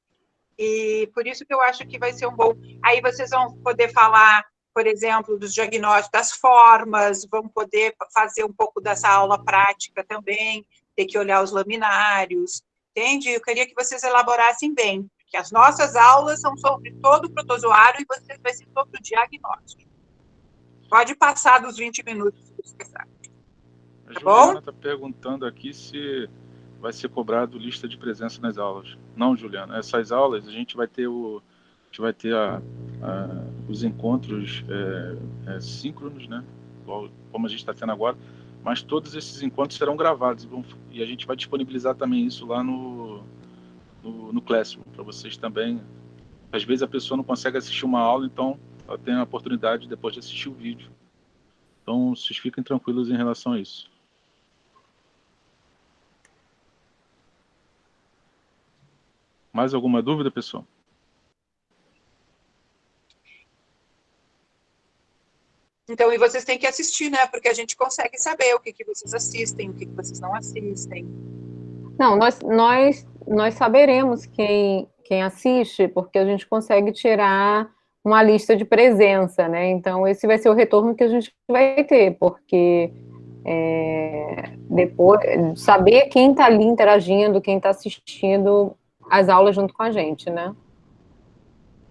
E por isso que eu acho que vai ser um bom... Aí vocês vão poder falar, por exemplo, dos diagnósticos, das formas, vão poder fazer um pouco dessa aula prática também, ter que olhar os laminários, entende? Eu queria que vocês elaborassem bem, porque as nossas aulas são sobre todo o protozoário e vocês vai ser sobre o diagnóstico. Pode passar dos 20 minutos, se você sabe. A Tá Juliana bom? está perguntando aqui se vai ser cobrado lista de presença nas aulas. Não, Juliana, essas aulas a gente vai ter os encontros síncronos, né? Como a gente está tendo agora, mas todos esses encontros serão gravados e a gente vai disponibilizar também isso lá no Classroom, para vocês também. Às vezes a pessoa não consegue assistir uma aula, então ela tem a oportunidade depois de assistir o vídeo. Então, vocês fiquem tranquilos em relação a isso. Mais alguma dúvida, pessoal? Então, e vocês têm que assistir, né? Porque a gente consegue saber o que vocês assistem, o que vocês não assistem. Não, nós saberemos quem assiste, porque a gente consegue tirar uma lista de presença, né? Então, esse vai ser o retorno que a gente vai ter, porque depois, saber quem está ali interagindo, quem está assistindo as aulas junto com a gente, né?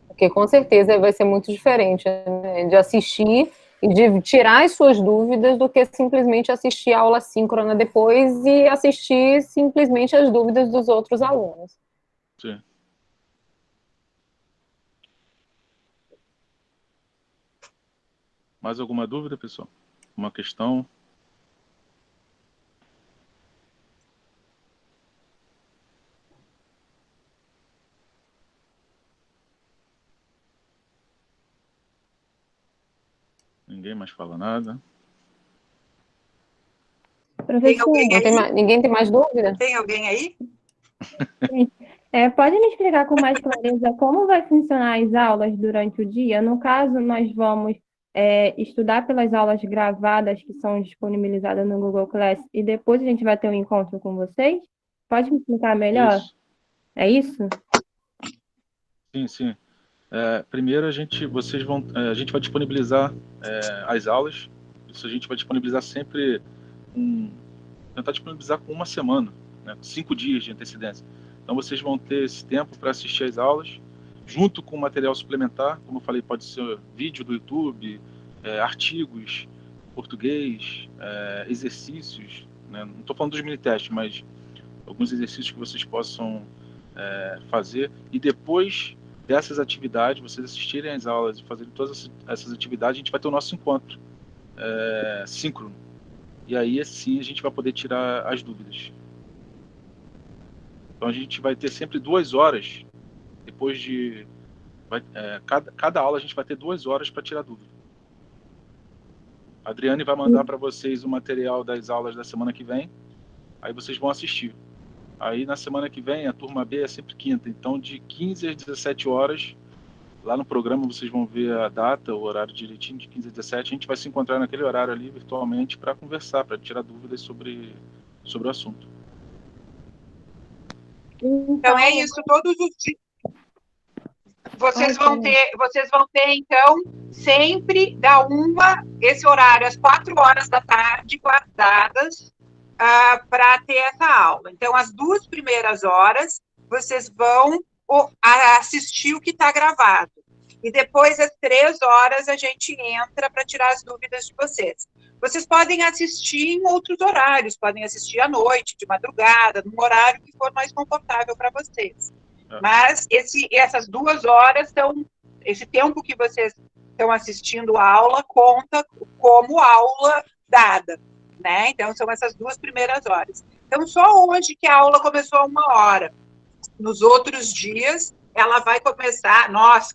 Porque com certeza vai ser muito diferente, né, de assistir e de tirar as suas dúvidas do que simplesmente assistir a aula síncrona depois e assistir simplesmente as dúvidas dos outros alunos. Sim. Mais alguma dúvida, pessoal? Uma questão? Ninguém mais fala nada. Professor, Ninguém tem mais dúvida? Tem alguém aí? Pode me explicar com mais clareza como vai funcionar as aulas durante o dia? No caso, nós vamos estudar pelas aulas gravadas que são disponibilizadas no Google Class e depois a gente vai ter um encontro com vocês? Pode me explicar melhor? Isso. É isso? Sim, sim. Primeiro, a gente vai disponibilizar as aulas. Isso a gente vai disponibilizar sempre, tentar disponibilizar com uma semana, né, 5 dias de antecedência. Então, vocês vão ter esse tempo para assistir às aulas, junto com material suplementar, como eu falei, pode ser vídeo do YouTube, artigos, português, exercícios, né? Não estou falando dos mini-testes, mas alguns exercícios que vocês possam fazer, e depois dessas atividades, vocês assistirem às aulas e fazerem todas essas atividades, a gente vai ter o nosso encontro síncrono. E aí, sim, a gente vai poder tirar as dúvidas. Então, a gente vai ter sempre 2 horas, depois de... cada aula a gente vai ter 2 horas para tirar dúvida. A Adriane vai mandar para vocês o material das aulas da semana que vem, aí vocês vão assistir. Aí, na semana que vem, a turma B é sempre quinta, então de 15 às 17 horas, lá no programa vocês vão ver a data, o horário direitinho, de 15 às 17, a gente vai se encontrar naquele horário ali, virtualmente, para conversar, para tirar dúvidas sobre o assunto. Então, é isso, todos os dias. Vocês vão ter, então, sempre esse horário, às 4 horas da tarde, guardadas para ter essa aula. Então, as 2 primeiras horas, vocês vão assistir o que está gravado. E depois, às 3 horas, a gente entra para tirar as dúvidas de vocês. Vocês podem assistir em outros horários, podem assistir à noite, de madrugada, num horário que for mais confortável para vocês. Mas essas 2 horas, esse tempo que vocês estão assistindo a aula, conta como aula dada, né? Então, são essas 2 primeiras horas. Então, só hoje que a aula começou a 1 hora. Nos outros dias, ela vai começar, nós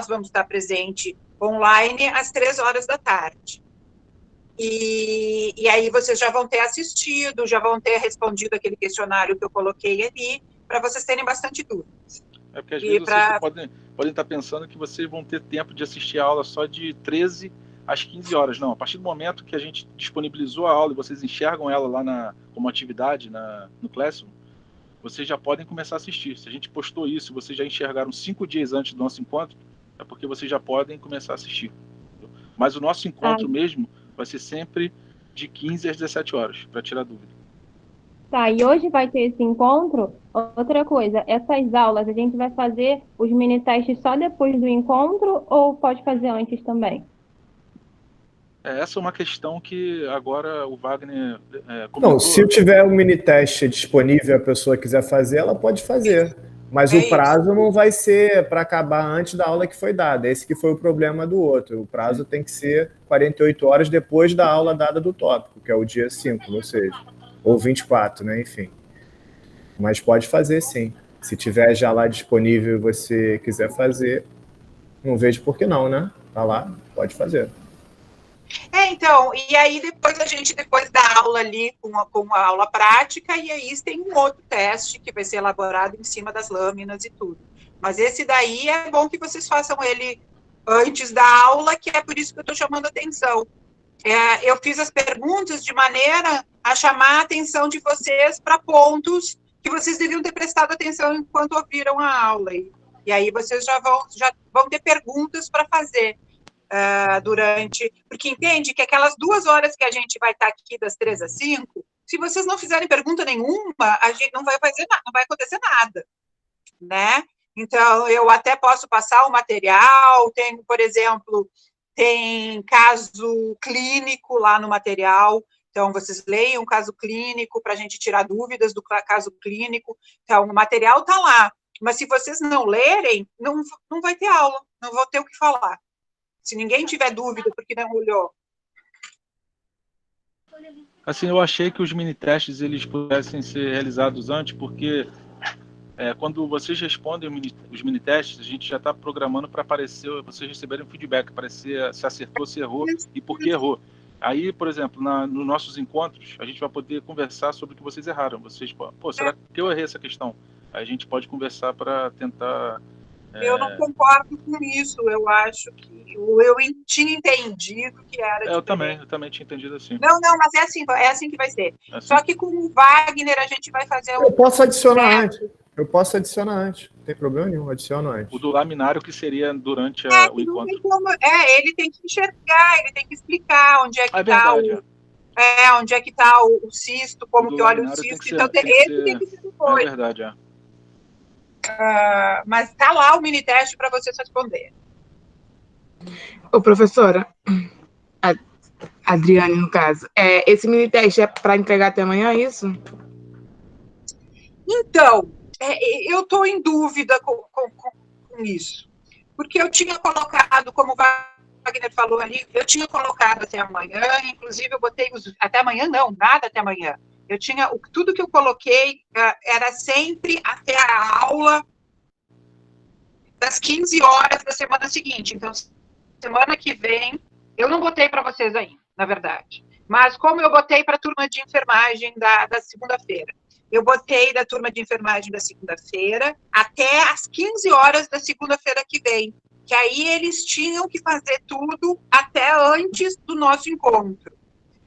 vamos estar presente online às 3 horas da tarde. E aí vocês já vão ter assistido, já vão ter respondido aquele questionário que eu coloquei ali, para vocês terem bastante dúvidas. Porque às vezes vocês podem estar pensando que vocês vão ter tempo de assistir a aula só de 13 às 15 horas. Não, a partir do momento que a gente disponibilizou a aula e vocês enxergam ela lá como atividade no Classroom, vocês já podem começar a assistir. Se a gente postou isso, vocês já enxergaram 5 dias antes do nosso encontro, é porque vocês já podem começar a assistir. Entendeu? Mas o nosso encontro mesmo vai ser sempre de 15 às 17 horas, para tirar dúvida. Tá, e hoje vai ter esse encontro. Outra coisa, essas aulas a gente vai fazer os mini-testes só depois do encontro ou pode fazer antes também? Essa é uma questão que agora o Wagner comentou. Não, se tiver um mini-teste disponível e a pessoa quiser fazer, ela pode fazer. Mas o prazo não vai ser para acabar antes da aula que foi dada. Esse que foi o problema do outro. O prazo tem que ser 48 horas depois da aula dada do tópico, que é o dia 5, ou seja, ou 24, né? Enfim. Mas pode fazer, sim. Se tiver já lá disponível e você quiser fazer, não vejo por que não, né? Tá lá, pode fazer. Então, e aí depois da aula ali, com a aula prática, e aí tem um outro teste que vai ser elaborado em cima das lâminas e tudo. Mas esse daí é bom que vocês façam ele antes da aula, que é por isso que eu estou chamando a atenção. Eu fiz as perguntas de maneira a chamar a atenção de vocês para pontos que vocês deviam ter prestado atenção enquanto ouviram a aula. E aí vocês já vão ter perguntas para fazer. Porque entende que aquelas 2 horas que a gente vai estar aqui das 3 às 5, se vocês não fizerem pergunta nenhuma, a gente não vai acontecer nada, né? Então, eu até posso passar o material, por exemplo, tem caso clínico lá no material, então vocês leiam o caso clínico para a gente tirar dúvidas do caso clínico, então o material está lá, mas se vocês não lerem, não vai ter aula, não vou ter o que falar. Se ninguém tiver dúvida, porque não olhou. Assim, eu achei que os mini-testes eles pudessem ser realizados antes, porque quando vocês respondem os mini-testes, a gente já está programando para aparecer, vocês receberem feedback, aparecer se acertou, se errou e por que errou. Aí, por exemplo, nos nossos encontros, a gente vai poder conversar sobre o que vocês erraram. Vocês, será que eu errei essa questão? Aí a gente pode conversar para tentar... Eu não concordo com isso, eu acho que eu tinha entendido que era eu também tinha entendido assim. Não, mas é assim que vai ser. Só que com o Wagner a gente vai fazer... Eu posso adicionar antes. Eu posso adicionar antes, não tem problema nenhum, adiciono antes. O do laminário que seria durante o encontro. Ele tem que enxergar, ele tem que explicar onde é que está onde é que está o cisto, como que olha o cisto. Então, esse tem que ser depois. É verdade, mas está lá o mini teste para vocês responderem. Ô, professora, Adriane, no caso, esse mini teste é para entregar até amanhã, é isso? Então, eu estou em dúvida com isso, porque eu tinha colocado, como o Wagner falou ali, eu tinha colocado até amanhã, inclusive eu botei até amanhã não, nada até amanhã. Eu tinha, tudo que eu coloquei era sempre até a aula das 15 horas da semana seguinte. Então, semana que vem, eu não botei para vocês ainda, na verdade. Mas como eu botei para a turma de enfermagem da segunda-feira, eu botei da turma de enfermagem da segunda-feira até as 15 horas da segunda-feira que vem, que aí eles tinham que fazer tudo até antes do nosso encontro,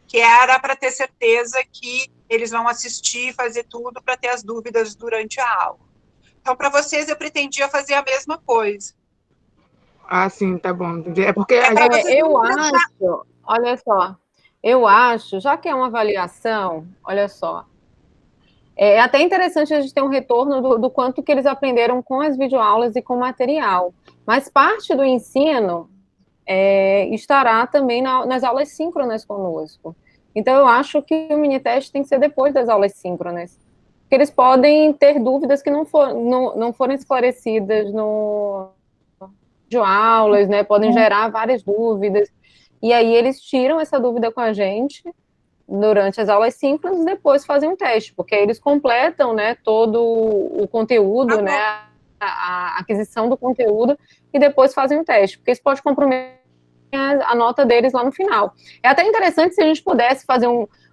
que era para ter certeza que eles vão assistir e fazer tudo para ter as dúvidas durante a aula. Então, para vocês, eu pretendia fazer a mesma coisa. Ah, sim, tá bom. É porque eu acho, olha só, eu acho, já que é uma avaliação, olha só, é até interessante a gente ter um retorno do quanto que eles aprenderam com as videoaulas e com o material. Mas parte do ensino estará também nas aulas síncronas conosco. Então, eu acho que o mini-teste tem que ser depois das aulas síncronas. Porque eles podem ter dúvidas que não foram esclarecidas no videoaulas, né? Podem gerar várias dúvidas. E aí, eles tiram essa dúvida com a gente durante as aulas síncronas e depois fazem um teste, porque aí eles completam, né, todo o conteúdo, né, a aquisição do conteúdo, e depois fazem um teste, porque isso pode comprometer a nota deles lá no final. É até interessante se a gente pudesse fazer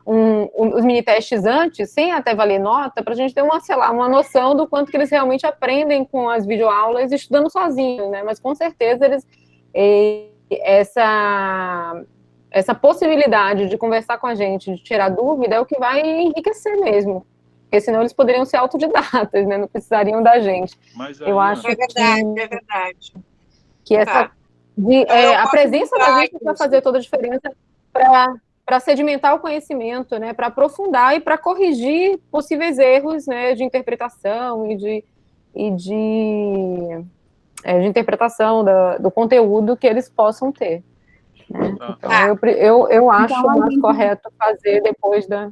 os mini-testes antes, sem até valer nota, para a gente ter uma noção do quanto que eles realmente aprendem com as videoaulas estudando sozinhos, né, mas com certeza essa possibilidade de conversar com a gente, de tirar dúvida, é o que vai enriquecer mesmo. Porque senão eles poderiam ser autodidatas, né? Não precisariam da gente. Mas eu acho é verdade. Que essa, a presença da gente vai fazer toda a diferença para sedimentar o conhecimento, né? Para aprofundar e para corrigir possíveis erros, né? De interpretação e de interpretação do conteúdo que eles possam ter. Né? Então, eu acho mais correto fazer depois da...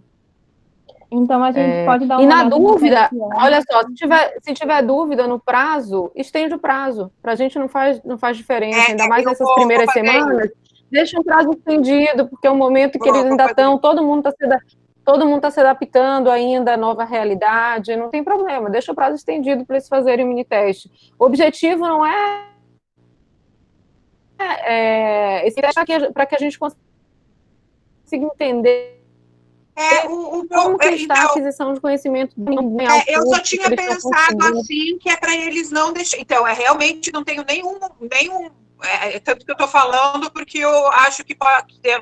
Então, a gente pode dar uma... E na dúvida, olha só, se tiver dúvida no prazo, estende o prazo. Para a gente não faz diferença, ainda mais nessas primeiras semanas. Deixa um prazo estendido, porque é um momento que eles ainda estão... Todo mundo está se adaptando ainda à nova realidade, não tem problema. Deixa o prazo estendido para eles fazerem o mini-teste. O objetivo não esse teste para que a gente consiga entender como que está a aquisição de conhecimento. Eu só tinha pensado assim, que é para eles não deixarem. Então, realmente não tenho nenhum tanto que eu estou falando, porque eu acho que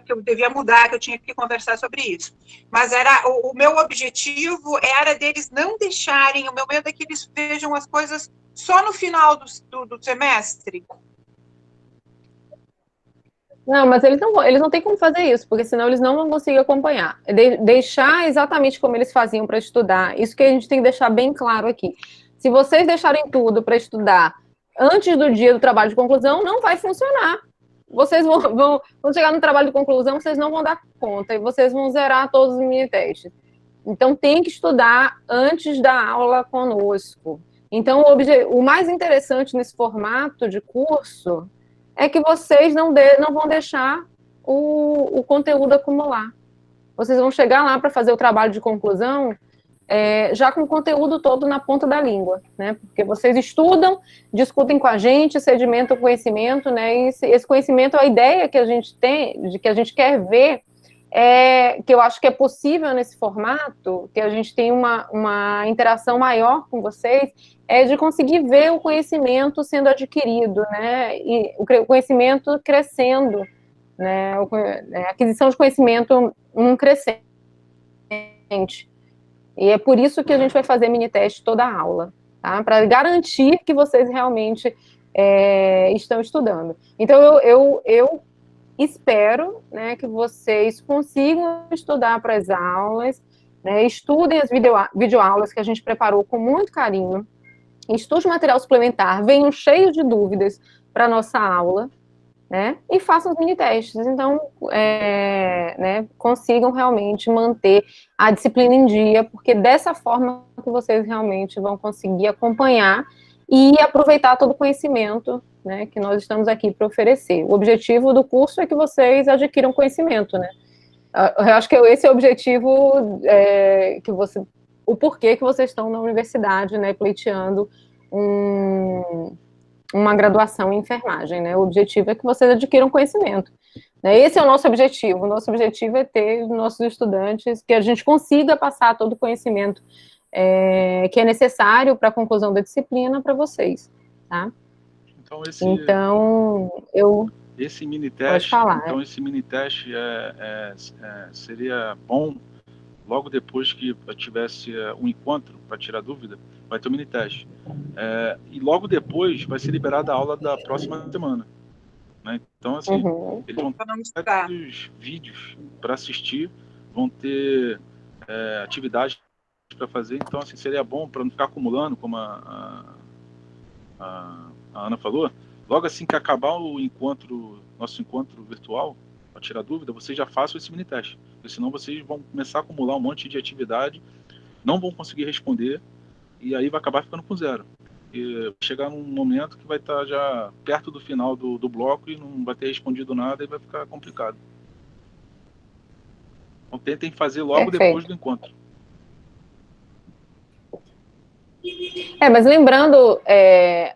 eu devia mudar, que eu tinha que conversar sobre isso. Mas o meu objetivo era deles não deixarem, o meu medo é que eles vejam as coisas só no final do semestre. Não, mas eles não têm como fazer isso, porque senão eles não vão conseguir acompanhar. Deixar exatamente como eles faziam para estudar, isso que a gente tem que deixar bem claro aqui. Se vocês deixarem tudo para estudar antes do dia do trabalho de conclusão, não vai funcionar. Vocês vão chegar no trabalho de conclusão, vocês não vão dar conta, e vocês vão zerar todos os mini-testes. Então, tem que estudar antes da aula conosco. Então, o mais interessante nesse formato de curso é que vocês não vão deixar o conteúdo acumular. Vocês vão chegar lá para fazer o trabalho de conclusão já com o conteúdo todo na ponta da língua, né? Porque vocês estudam, discutem com a gente, sedimentam o conhecimento, né? E esse conhecimento, a ideia que a gente tem, de que a gente quer ver, que eu acho que é possível nesse formato, que a gente tem uma interação maior com vocês, de conseguir ver o conhecimento sendo adquirido, né? E o conhecimento crescendo, né? A aquisição de conhecimento crescente. E é por isso que a gente vai fazer mini-teste toda a aula, tá? Para garantir que vocês realmente estão estudando. Então, eu espero, né, que vocês consigam estudar para as aulas, né, estudem as videoaulas que a gente preparou com muito carinho, estude material suplementar, venham cheios de dúvidas para a nossa aula, né, e façam os mini-testes. Então, né, consigam realmente manter a disciplina em dia, porque dessa forma que vocês realmente vão conseguir acompanhar e aproveitar todo o conhecimento, né, que nós estamos aqui para oferecer. O objetivo do curso é que vocês adquiram conhecimento, né? Eu acho que esse é o objetivo, o porquê que vocês estão na universidade, né, pleiteando uma graduação em enfermagem, né? O objetivo é que vocês adquiram conhecimento, né? Esse é o nosso objetivo. O nosso objetivo é ter nossos estudantes, que a gente consiga passar todo o conhecimento que é necessário para a conclusão da disciplina para vocês, tá? Então, esse mini teste, então esse mini teste seria bom logo depois que tivesse um encontro para tirar dúvida, vai ter um mini teste. E logo depois vai ser liberada a aula da próxima semana. Né? Então, assim, eles vão ter vários vídeos para assistir, vão ter atividades para fazer. Então, assim, seria bom para não ficar acumulando, como a Ana falou. Logo assim que acabar o nosso encontro virtual, para tirar dúvida, vocês já façam esse mini teste, porque senão vocês vão começar a acumular um monte de atividade, não vão conseguir responder, e aí vai acabar ficando com zero. E chegar num momento que vai estar já perto do final do bloco e não vai ter respondido nada e vai ficar complicado. Então tentem fazer logo depois do encontro. Mas lembrando,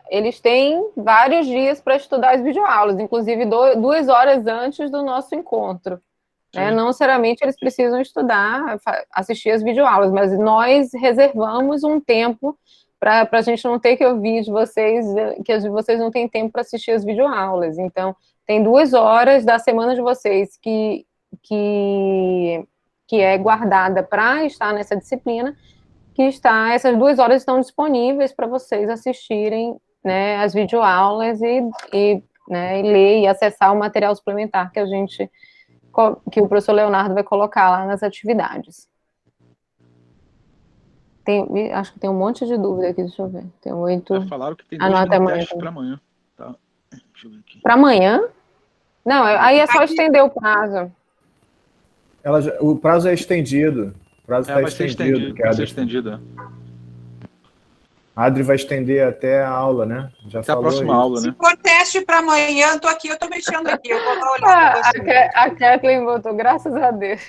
eles têm vários dias para estudar as videoaulas, inclusive 2 horas antes do nosso encontro. Né? Não necessariamente eles precisam estudar, assistir as videoaulas, mas nós reservamos um tempo para a gente não ter que ouvir de vocês, que vocês não têm tempo para assistir as videoaulas. Então, tem 2 horas da semana de vocês que é guardada para estar nessa disciplina, essas 2 horas estão disponíveis para vocês assistirem, né, as videoaulas e ler e acessar o material suplementar que o professor Leonardo vai colocar lá nas atividades. Acho que tem um monte de dúvida aqui, deixa eu ver. Tem 8. Falaram que tem 2 testes para amanhã. Tá. Deixa eu ver aqui. Para amanhã? Não, aí é só estender o prazo. O prazo é estendido. O prazo está estendido. Vai ser estendido. A Adri vai estender até a aula, né? Já até a próxima aula, né? Se for teste para amanhã, eu tô mexendo aqui, eu vou dar uma olhada. A Kathleen botou, graças a Deus.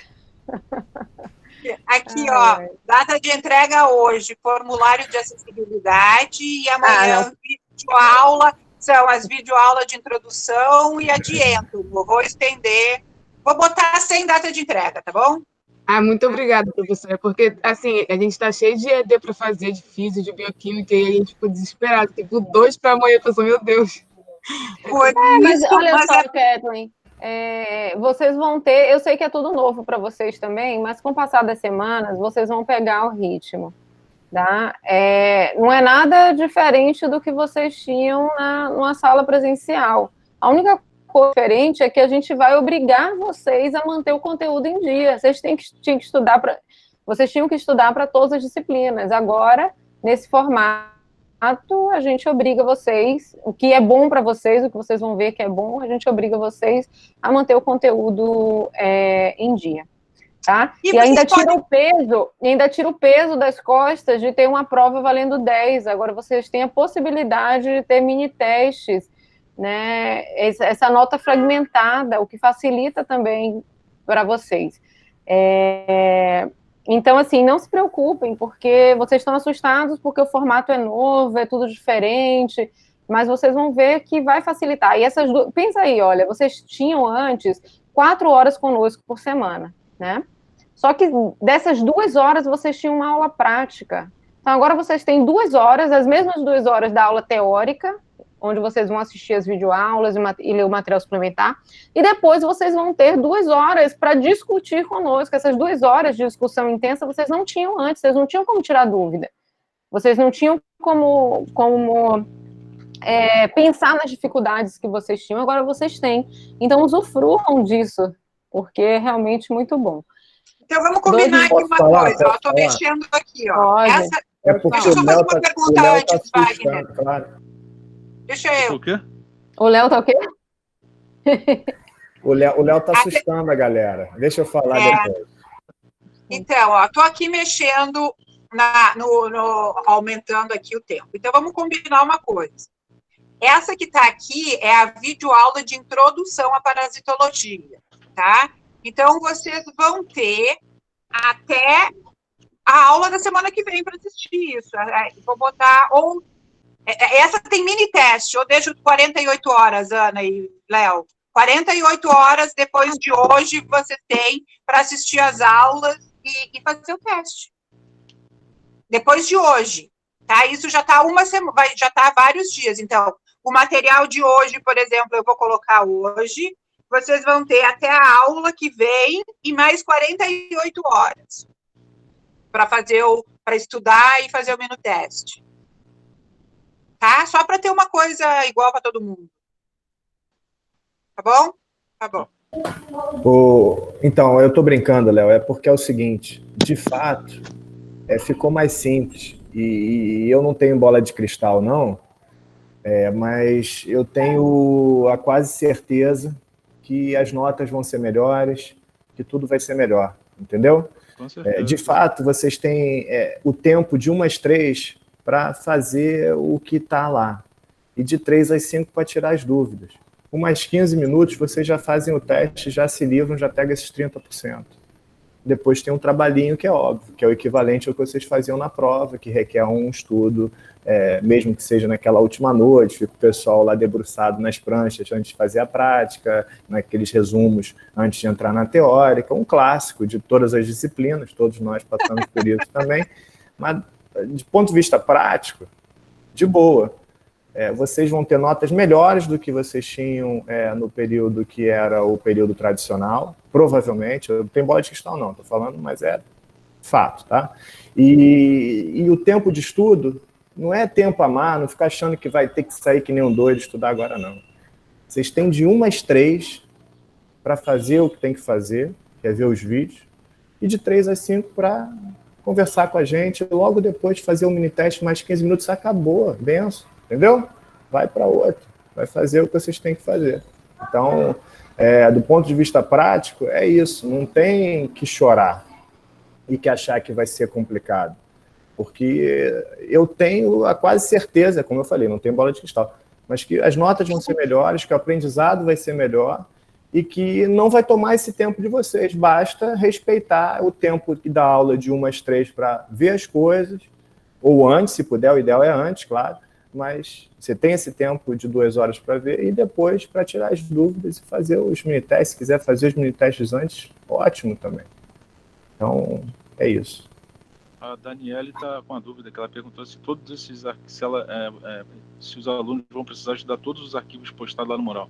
Aqui, ó, data de entrega hoje, formulário de acessibilidade, e amanhã videoaula, são as videoaulas de introdução e adiento. Vou estender, vou botar sem data de entrega, tá bom? Muito obrigada, professora, porque, assim, a gente está cheio de ED para fazer, de física, de bioquímica, e a gente ficou desesperado, tipo, 2 para amanhã, pessoal, meu Deus. Mas olha só, Kathleen, vocês vão ter, eu sei que é tudo novo para vocês também, mas com o passar das semanas, vocês vão pegar o ritmo, tá? Não é nada diferente do que vocês tinham numa sala presencial. A única coisa diferente é que a gente vai obrigar vocês a manter o conteúdo em dia. Vocês tinham que estudar para todas as disciplinas. Agora, nesse formato, a gente obriga vocês, o que é bom para vocês, o que vocês vão ver que é bom, a gente obriga vocês a manter o conteúdo em dia. Tá? E ainda tira o peso das costas de ter uma prova valendo 10. Agora vocês têm a possibilidade de ter mini testes, né, essa nota fragmentada, o que facilita também para vocês. Então, assim, não se preocupem, porque vocês estão assustados porque o formato é novo, é tudo diferente, mas vocês vão ver que vai facilitar. E pensa aí, olha, vocês tinham antes 4 horas conosco por semana, né? Só que dessas 2 horas vocês tinham uma aula prática. Então, agora vocês têm 2 horas, as mesmas 2 horas da aula teórica, onde vocês vão assistir as videoaulas e ler o material suplementar, e depois vocês vão ter 2 horas para discutir conosco. Essas 2 horas de discussão intensa vocês não tinham antes, vocês não tinham como tirar dúvida, vocês não tinham como pensar nas dificuldades que vocês tinham, agora vocês têm. Então, usufruam disso, porque é realmente muito bom. Então, vamos combinar aqui uma coisa. Eu estou mexendo aqui, ó. É porque deixa eu só fazer uma pergunta antes, Wagner. Claro. Deixa eu. O quê? O Léo tá o quê? O Léo tá assustando a galera. Deixa eu falar depois. Então, ó, tô aqui mexendo, aumentando aqui o tempo. Então, vamos combinar uma coisa. Essa que está aqui é a videoaula de introdução à parasitologia, tá? Então, vocês vão ter até a aula da semana que vem para assistir isso. Vou botar, essa tem mini teste, eu deixo 48 horas, Ana e Léo. 48 horas depois de hoje você tem para assistir as aulas e fazer o teste. Depois de hoje, tá? Isso já está uma semana, já está há vários dias. Então, o material de hoje, por exemplo, eu vou colocar hoje. Vocês vão ter até a aula que vem e mais 48 horas para estudar e fazer o minuteste. Tá? Só para ter uma coisa igual para todo mundo. Tá bom? Tá bom. Então, eu estou brincando, Léo, é porque é o seguinte, de fato, ficou mais simples. E eu não tenho bola de cristal, não, mas eu tenho a quase certeza que as notas vão ser melhores, que tudo vai ser melhor, entendeu? Com certeza. De fato, vocês têm o tempo de 1 às 3 para fazer o que está lá, e de 3 às 5 para tirar as dúvidas. Com mais 15 minutos, vocês já fazem o teste, já se livram, já pegam esses 30%. Depois tem um trabalhinho que é óbvio, que é o equivalente ao que vocês faziam na prova, que requer um estudo, mesmo que seja naquela última noite, fica o pessoal lá debruçado nas pranchas antes de fazer a prática, naqueles resumos antes de entrar na teórica, um clássico de todas as disciplinas, todos nós passamos por isso também, mas de ponto de vista prático, de boa. Vocês vão ter notas melhores do que vocês tinham no período que era o período tradicional, provavelmente. Eu não tenho bola de cristal, não, estou falando, mas é fato, tá? E o tempo de estudo não é tempo a mais, não ficar achando que vai ter que sair que nem um doido estudar agora, não. Vocês têm de 1 às 3 para fazer o que tem que fazer, que é ver os vídeos, e de 3 às 5 para conversar com a gente, logo depois de fazer o mini teste, mais 15 minutos, acabou, benção. Entendeu? Vai para outro, vai fazer o que vocês têm que fazer. Então, do ponto de vista prático, é isso, não tem que chorar e que achar que vai ser complicado, porque eu tenho a quase certeza, como eu falei, não tenho bola de cristal, mas que as notas vão ser melhores, que o aprendizado vai ser melhor e que não vai tomar esse tempo de vocês, basta respeitar o tempo da aula de 1 às 3 para ver as coisas, ou antes, se puder, o ideal é antes, claro, mas você tem esse tempo de 2 horas para ver e depois para tirar as dúvidas e fazer os mini-testes. Se quiser fazer os mini-testes antes, ótimo também. Então, é isso. A Daniele está com uma dúvida, que ela perguntou se todos esses se os alunos vão precisar estudar todos os arquivos postados lá no mural.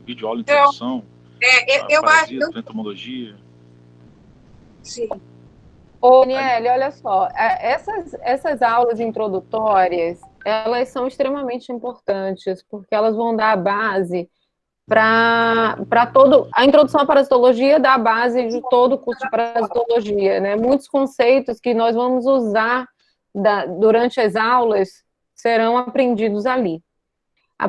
Vídeo, aula, introdução, parasita, entomologia. Sim. Ô, Daniele, olha só, essas aulas introdutórias, elas são extremamente importantes, porque elas vão dar a base para todo... A introdução à parasitologia dá a base de todo o curso de parasitologia, né? Muitos conceitos que nós vamos usar durante as aulas serão aprendidos ali.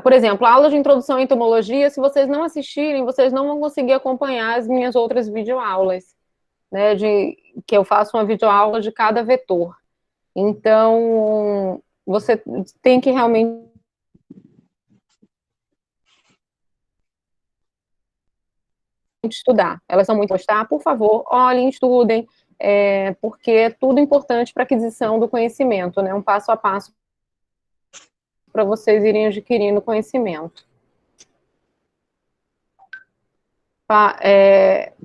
Por exemplo, a aula de introdução à entomologia, se vocês não assistirem, vocês não vão conseguir acompanhar as minhas outras videoaulas, né? Que eu faço uma videoaula de cada vetor. Então, você tem que realmente estudar. Elas são muito postar, por favor, olhem, estudem, porque é tudo importante para a aquisição do conhecimento, né? Um passo a passo para vocês irem adquirindo conhecimento.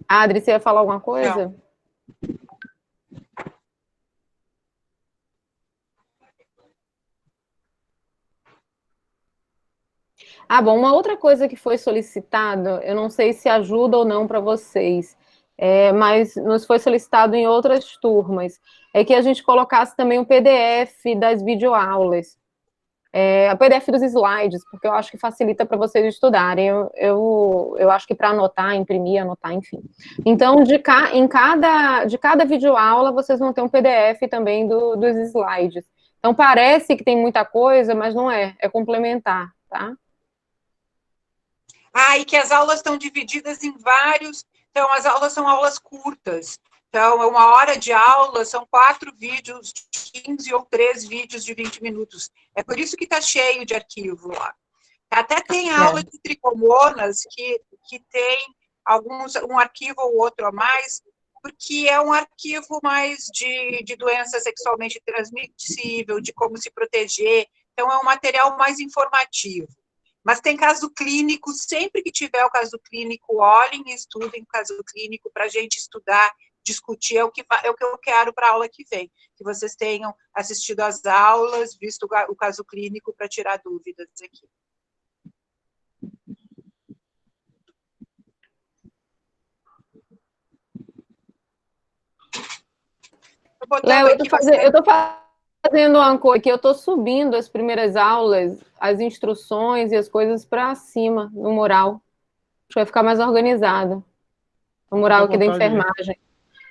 Adri, você ia falar alguma coisa? Não. Bom, uma outra coisa que foi solicitado, eu não sei se ajuda ou não para vocês, mas nos foi solicitado em outras turmas, é que a gente colocasse também o PDF das videoaulas, a PDF dos slides, porque eu acho que facilita para vocês estudarem. Eu acho que para anotar, imprimir, anotar, enfim. Então, de cada videoaula, vocês vão ter um PDF também dos slides. Então, parece que tem muita coisa, mas não é complementar, tá? E que as aulas estão divididas em vários... Então, as aulas são aulas curtas. Então, 1 hora de aula, são 4 vídeos de 15 ou 3 vídeos de 20 minutos. É por isso que está cheio de arquivo lá. Até tem aula de tricomonas que tem um arquivo ou outro a mais, porque é um arquivo mais de doença sexualmente transmissível, de como se proteger. Então, é um material mais informativo. Mas tem caso clínico, sempre que tiver o caso clínico, olhem e estudem o caso clínico para a gente estudar, discutir, é o que eu quero para a aula que vem. Que vocês tenham assistido às aulas, visto o caso clínico para tirar dúvidas aqui. Léo, eu estou fazendo uma coisa que eu estou subindo as primeiras aulas, as instruções e as coisas para cima, no mural. Acho que vai ficar mais organizado. No mural aqui da enfermagem.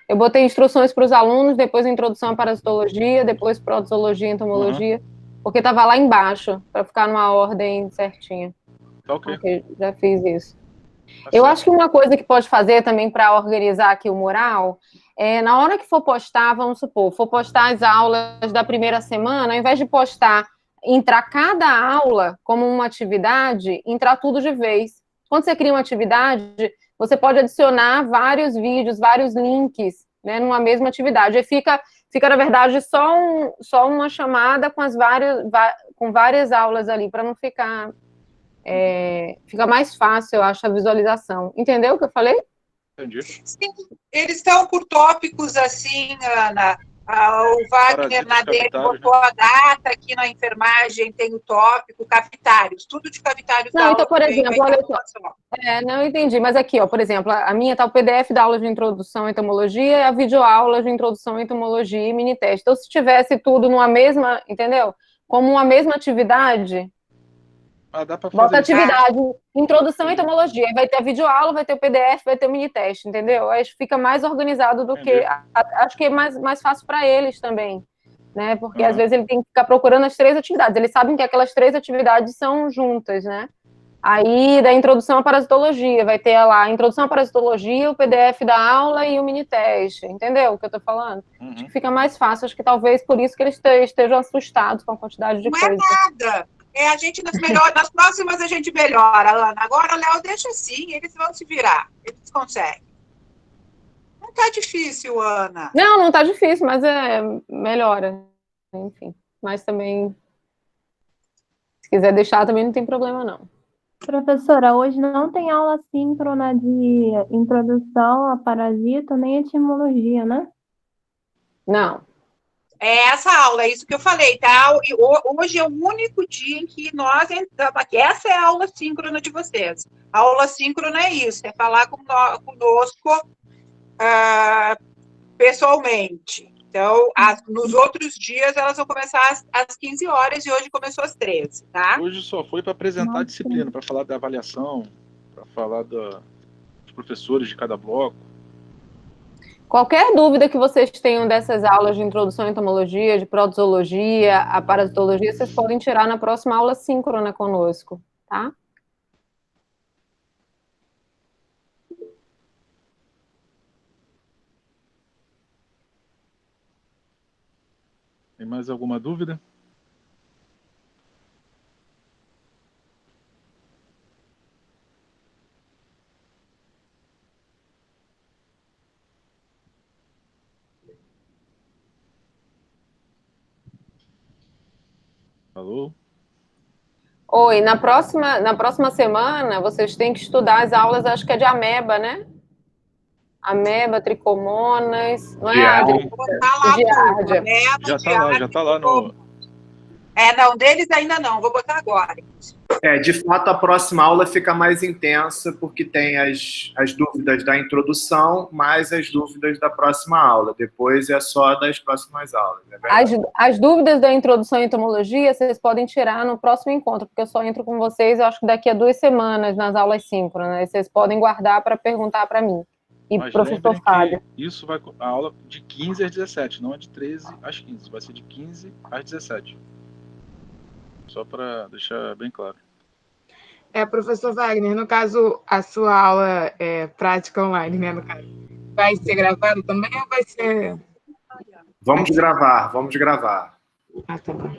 Eu botei instruções para os alunos, depois a introdução à parasitologia, depois protozoologia e entomologia, porque estava lá embaixo, para ficar numa ordem certinha. Ok. Já fiz isso. Eu acho que uma coisa que pode fazer também para organizar aqui o mural na hora que for postar, vamos supor, for postar as aulas da primeira semana, ao invés de postar, entrar cada aula como uma atividade, entrar tudo de vez. Quando você cria uma atividade, você pode adicionar vários vídeos, vários links, né, numa mesma atividade. E fica na verdade, só uma chamada com várias aulas ali, para não ficar... fica mais fácil, eu acho, a visualização. Entendeu o que eu falei? Entendi. Sim, eles estão por tópicos assim, Ana. O Wagner na dele botou a data, aqui na enfermagem tem o tópico, cavitários, tudo de cavitários. Não, então, por exemplo, olha só. Não entendi, mas aqui, ó, por exemplo, a minha tá o PDF da aula de introdução à entomologia e a videoaula de introdução à entomologia e mini teste. Então, se tivesse tudo numa mesma, entendeu? Como uma mesma atividade, dá pra fazer bota atividade, introdução à entomologia, vai ter a videoaula, vai ter o PDF, vai ter o mini teste, entendeu? Aí fica mais organizado do que... Acho que é mais fácil para eles também, né? Porque às vezes ele tem que ficar procurando as 3 atividades. Eles sabem que aquelas 3 atividades são juntas, né? Aí, da introdução à parasitologia, vai ter lá a introdução à parasitologia, o PDF da aula e o mini teste, entendeu o que eu tô falando? Acho que fica mais fácil, acho que talvez por isso que eles estejam assustados com a quantidade de coisas. Não é nada! A gente nas próximas a gente melhora, Ana. Agora, Léo, deixa assim, eles vão se virar. Eles conseguem. Não tá difícil, Ana. Não tá difícil, mas melhora. Enfim, mas também, se quiser deixar, também não tem problema, não. Professora, hoje não tem aula síncrona de introdução a parasita, nem etimologia, né? Não. É essa aula, é isso que eu falei, tá? E hoje é o único dia em que nós entramos aqui. Essa é a aula síncrona de vocês. A aula síncrona é isso, é falar conosco pessoalmente. Então, nos outros dias, elas vão começar às 15 horas e hoje começou às 13, tá? Hoje só foi para apresentar a disciplina, para falar da avaliação, para falar dos professores de cada bloco. Qualquer dúvida que vocês tenham dessas aulas de introdução à entomologia, de protozoologia, a parasitologia, vocês podem tirar na próxima aula síncrona conosco, tá? Tem mais alguma dúvida? Alô? Oi, na próxima semana, vocês têm que estudar as aulas, acho que é de ameba, né? Ameba, tricomonas, não é? Já tá lá no... Não, deles ainda não, vou botar agora. De fato, a próxima aula fica mais intensa, porque tem as dúvidas da introdução, mais as dúvidas da próxima aula. Depois é só das próximas aulas. As dúvidas da introdução à entomologia, vocês podem tirar no próximo encontro, porque eu só entro com vocês, eu acho que daqui a 2 semanas, nas aulas síncronas. Vocês podem guardar para perguntar para mim. E Mas professor Fábio. Isso vai a aula de 15 às 17, não é de 13 às 15. Vai ser de 15 às 17. Só para deixar bem claro. Professor Wagner, no caso, a sua aula prática online, né, no caso, vai ser gravado também ou vai ser... Vamos gravar. Ah, tá bom.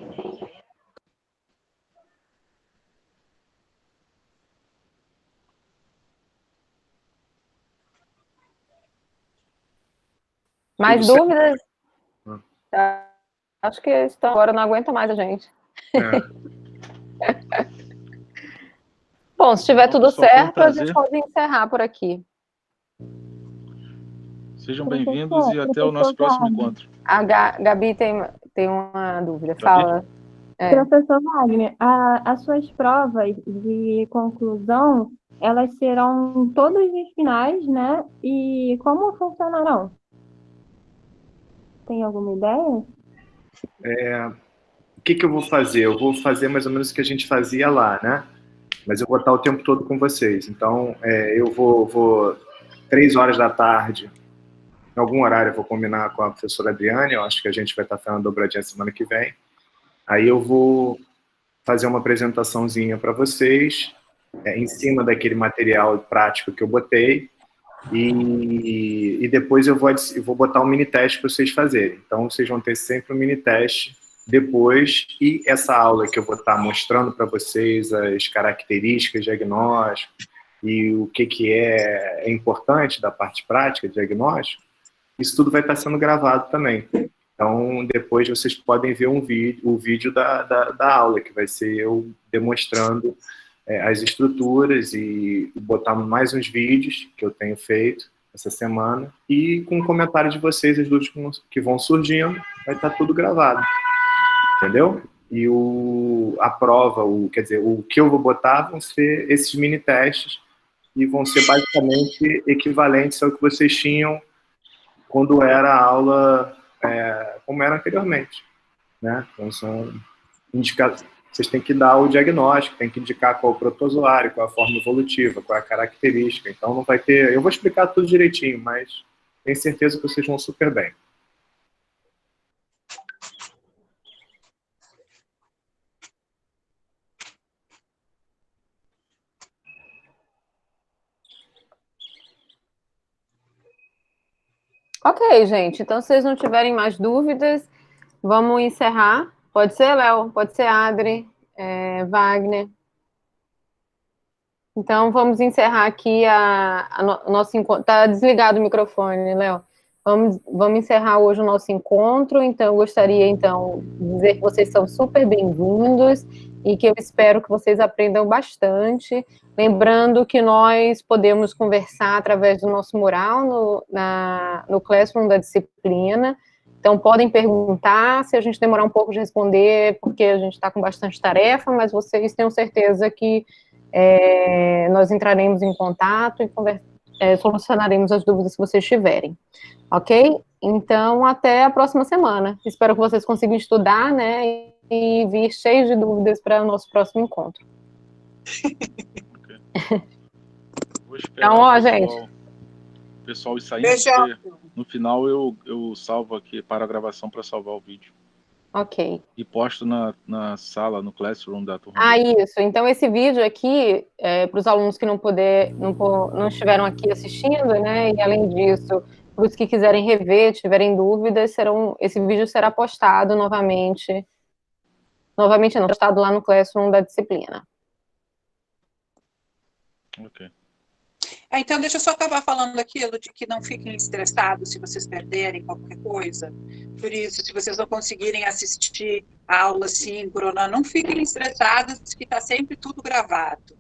Mais dúvidas? Acho que estão agora, não aguenta mais a gente. Bom, se tiver tudo certo, a gente pode encerrar por aqui. Sejam bem-vindos e até o nosso próximo encontro. A Gabi tem uma dúvida. Fala. Professor Wagner, as suas provas de conclusão, elas serão todas as finais, né? E como funcionarão? Tem alguma ideia? O que eu vou fazer? Eu vou fazer mais ou menos o que a gente fazia lá, né? Mas eu vou estar o tempo todo com vocês. Então, eu vou 3 horas da tarde, em algum horário eu vou combinar com a professora Adriane, eu acho que a gente vai estar fazendo a dobradinha semana que vem. Aí eu vou fazer uma apresentaçãozinha para vocês, em cima daquele material prático que eu botei, e depois eu vou botar um mini teste para vocês fazerem. Então, vocês vão ter sempre um mini teste depois, e essa aula que eu vou estar mostrando para vocês as características de diagnóstico e o que é importante da parte prática de diagnóstico, isso tudo vai estar sendo gravado também. Então, depois vocês podem ver o vídeo da aula, que vai ser eu demonstrando as estruturas e botar mais uns vídeos que eu tenho feito essa semana, e com o comentário de vocês, as dúvidas que vão surgindo, vai estar tudo gravado. Entendeu? E a prova, quer dizer, o que eu vou botar vão ser esses mini testes, e vão ser basicamente equivalentes ao que vocês tinham quando era a aula, como era anteriormente, né? Então, são indicados. Vocês têm que dar o diagnóstico, tem que indicar qual é o protozoário, qual é a forma evolutiva, qual é a característica. Então, não vai ter... Eu vou explicar tudo direitinho, mas tenho certeza que vocês vão super bem. Ok, gente. Então, se vocês não tiverem mais dúvidas, vamos encerrar. Pode ser, Léo? Pode ser, Adri? Wagner? Então, vamos encerrar aqui o nosso encontro. Está desligado o microfone, Léo. Vamos encerrar hoje o nosso encontro. Então, eu gostaria, de dizer que vocês são super bem-vindos e que eu espero que vocês aprendam bastante. Lembrando que nós podemos conversar através do nosso mural no Classroom da disciplina. Então, podem perguntar. Se a gente demorar um pouco de responder, porque a gente está com bastante tarefa, mas vocês tenham certeza que nós entraremos em contato e solucionaremos as dúvidas que vocês tiverem. Ok? Então, até a próxima semana. Espero que vocês consigam estudar, né, e vir cheios de dúvidas para o nosso próximo encontro. Vou esperar então, gente. O pessoal ir saindo, porque no final eu salvo aqui para a gravação para salvar o vídeo. Ok. E posto na sala, no Classroom da turma. Isso. Então, esse vídeo aqui, para os alunos que não estiveram aqui assistindo, né, e além disso, para os que quiserem rever, tiverem dúvidas, esse vídeo será postado novamente não, postado lá no Classroom da disciplina. Ok. Então, deixa eu só acabar falando aquilo de que não fiquem estressados se vocês perderem qualquer coisa. Por isso, se vocês não conseguirem assistir a aula síncrona, não fiquem estressados, que está sempre tudo gravado.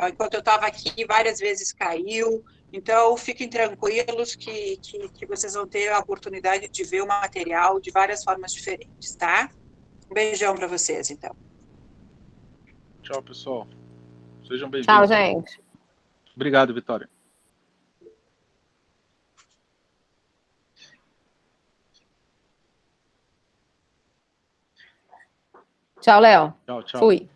Enquanto eu estava aqui, várias vezes caiu. Então, fiquem tranquilos que vocês vão ter a oportunidade de ver o material de várias formas diferentes, tá? Um beijão para vocês, então. Tchau, pessoal. Sejam bem-vindos. Tchau, gente. Obrigado, Vitória. Tchau, Léo. Tchau, tchau. Fui.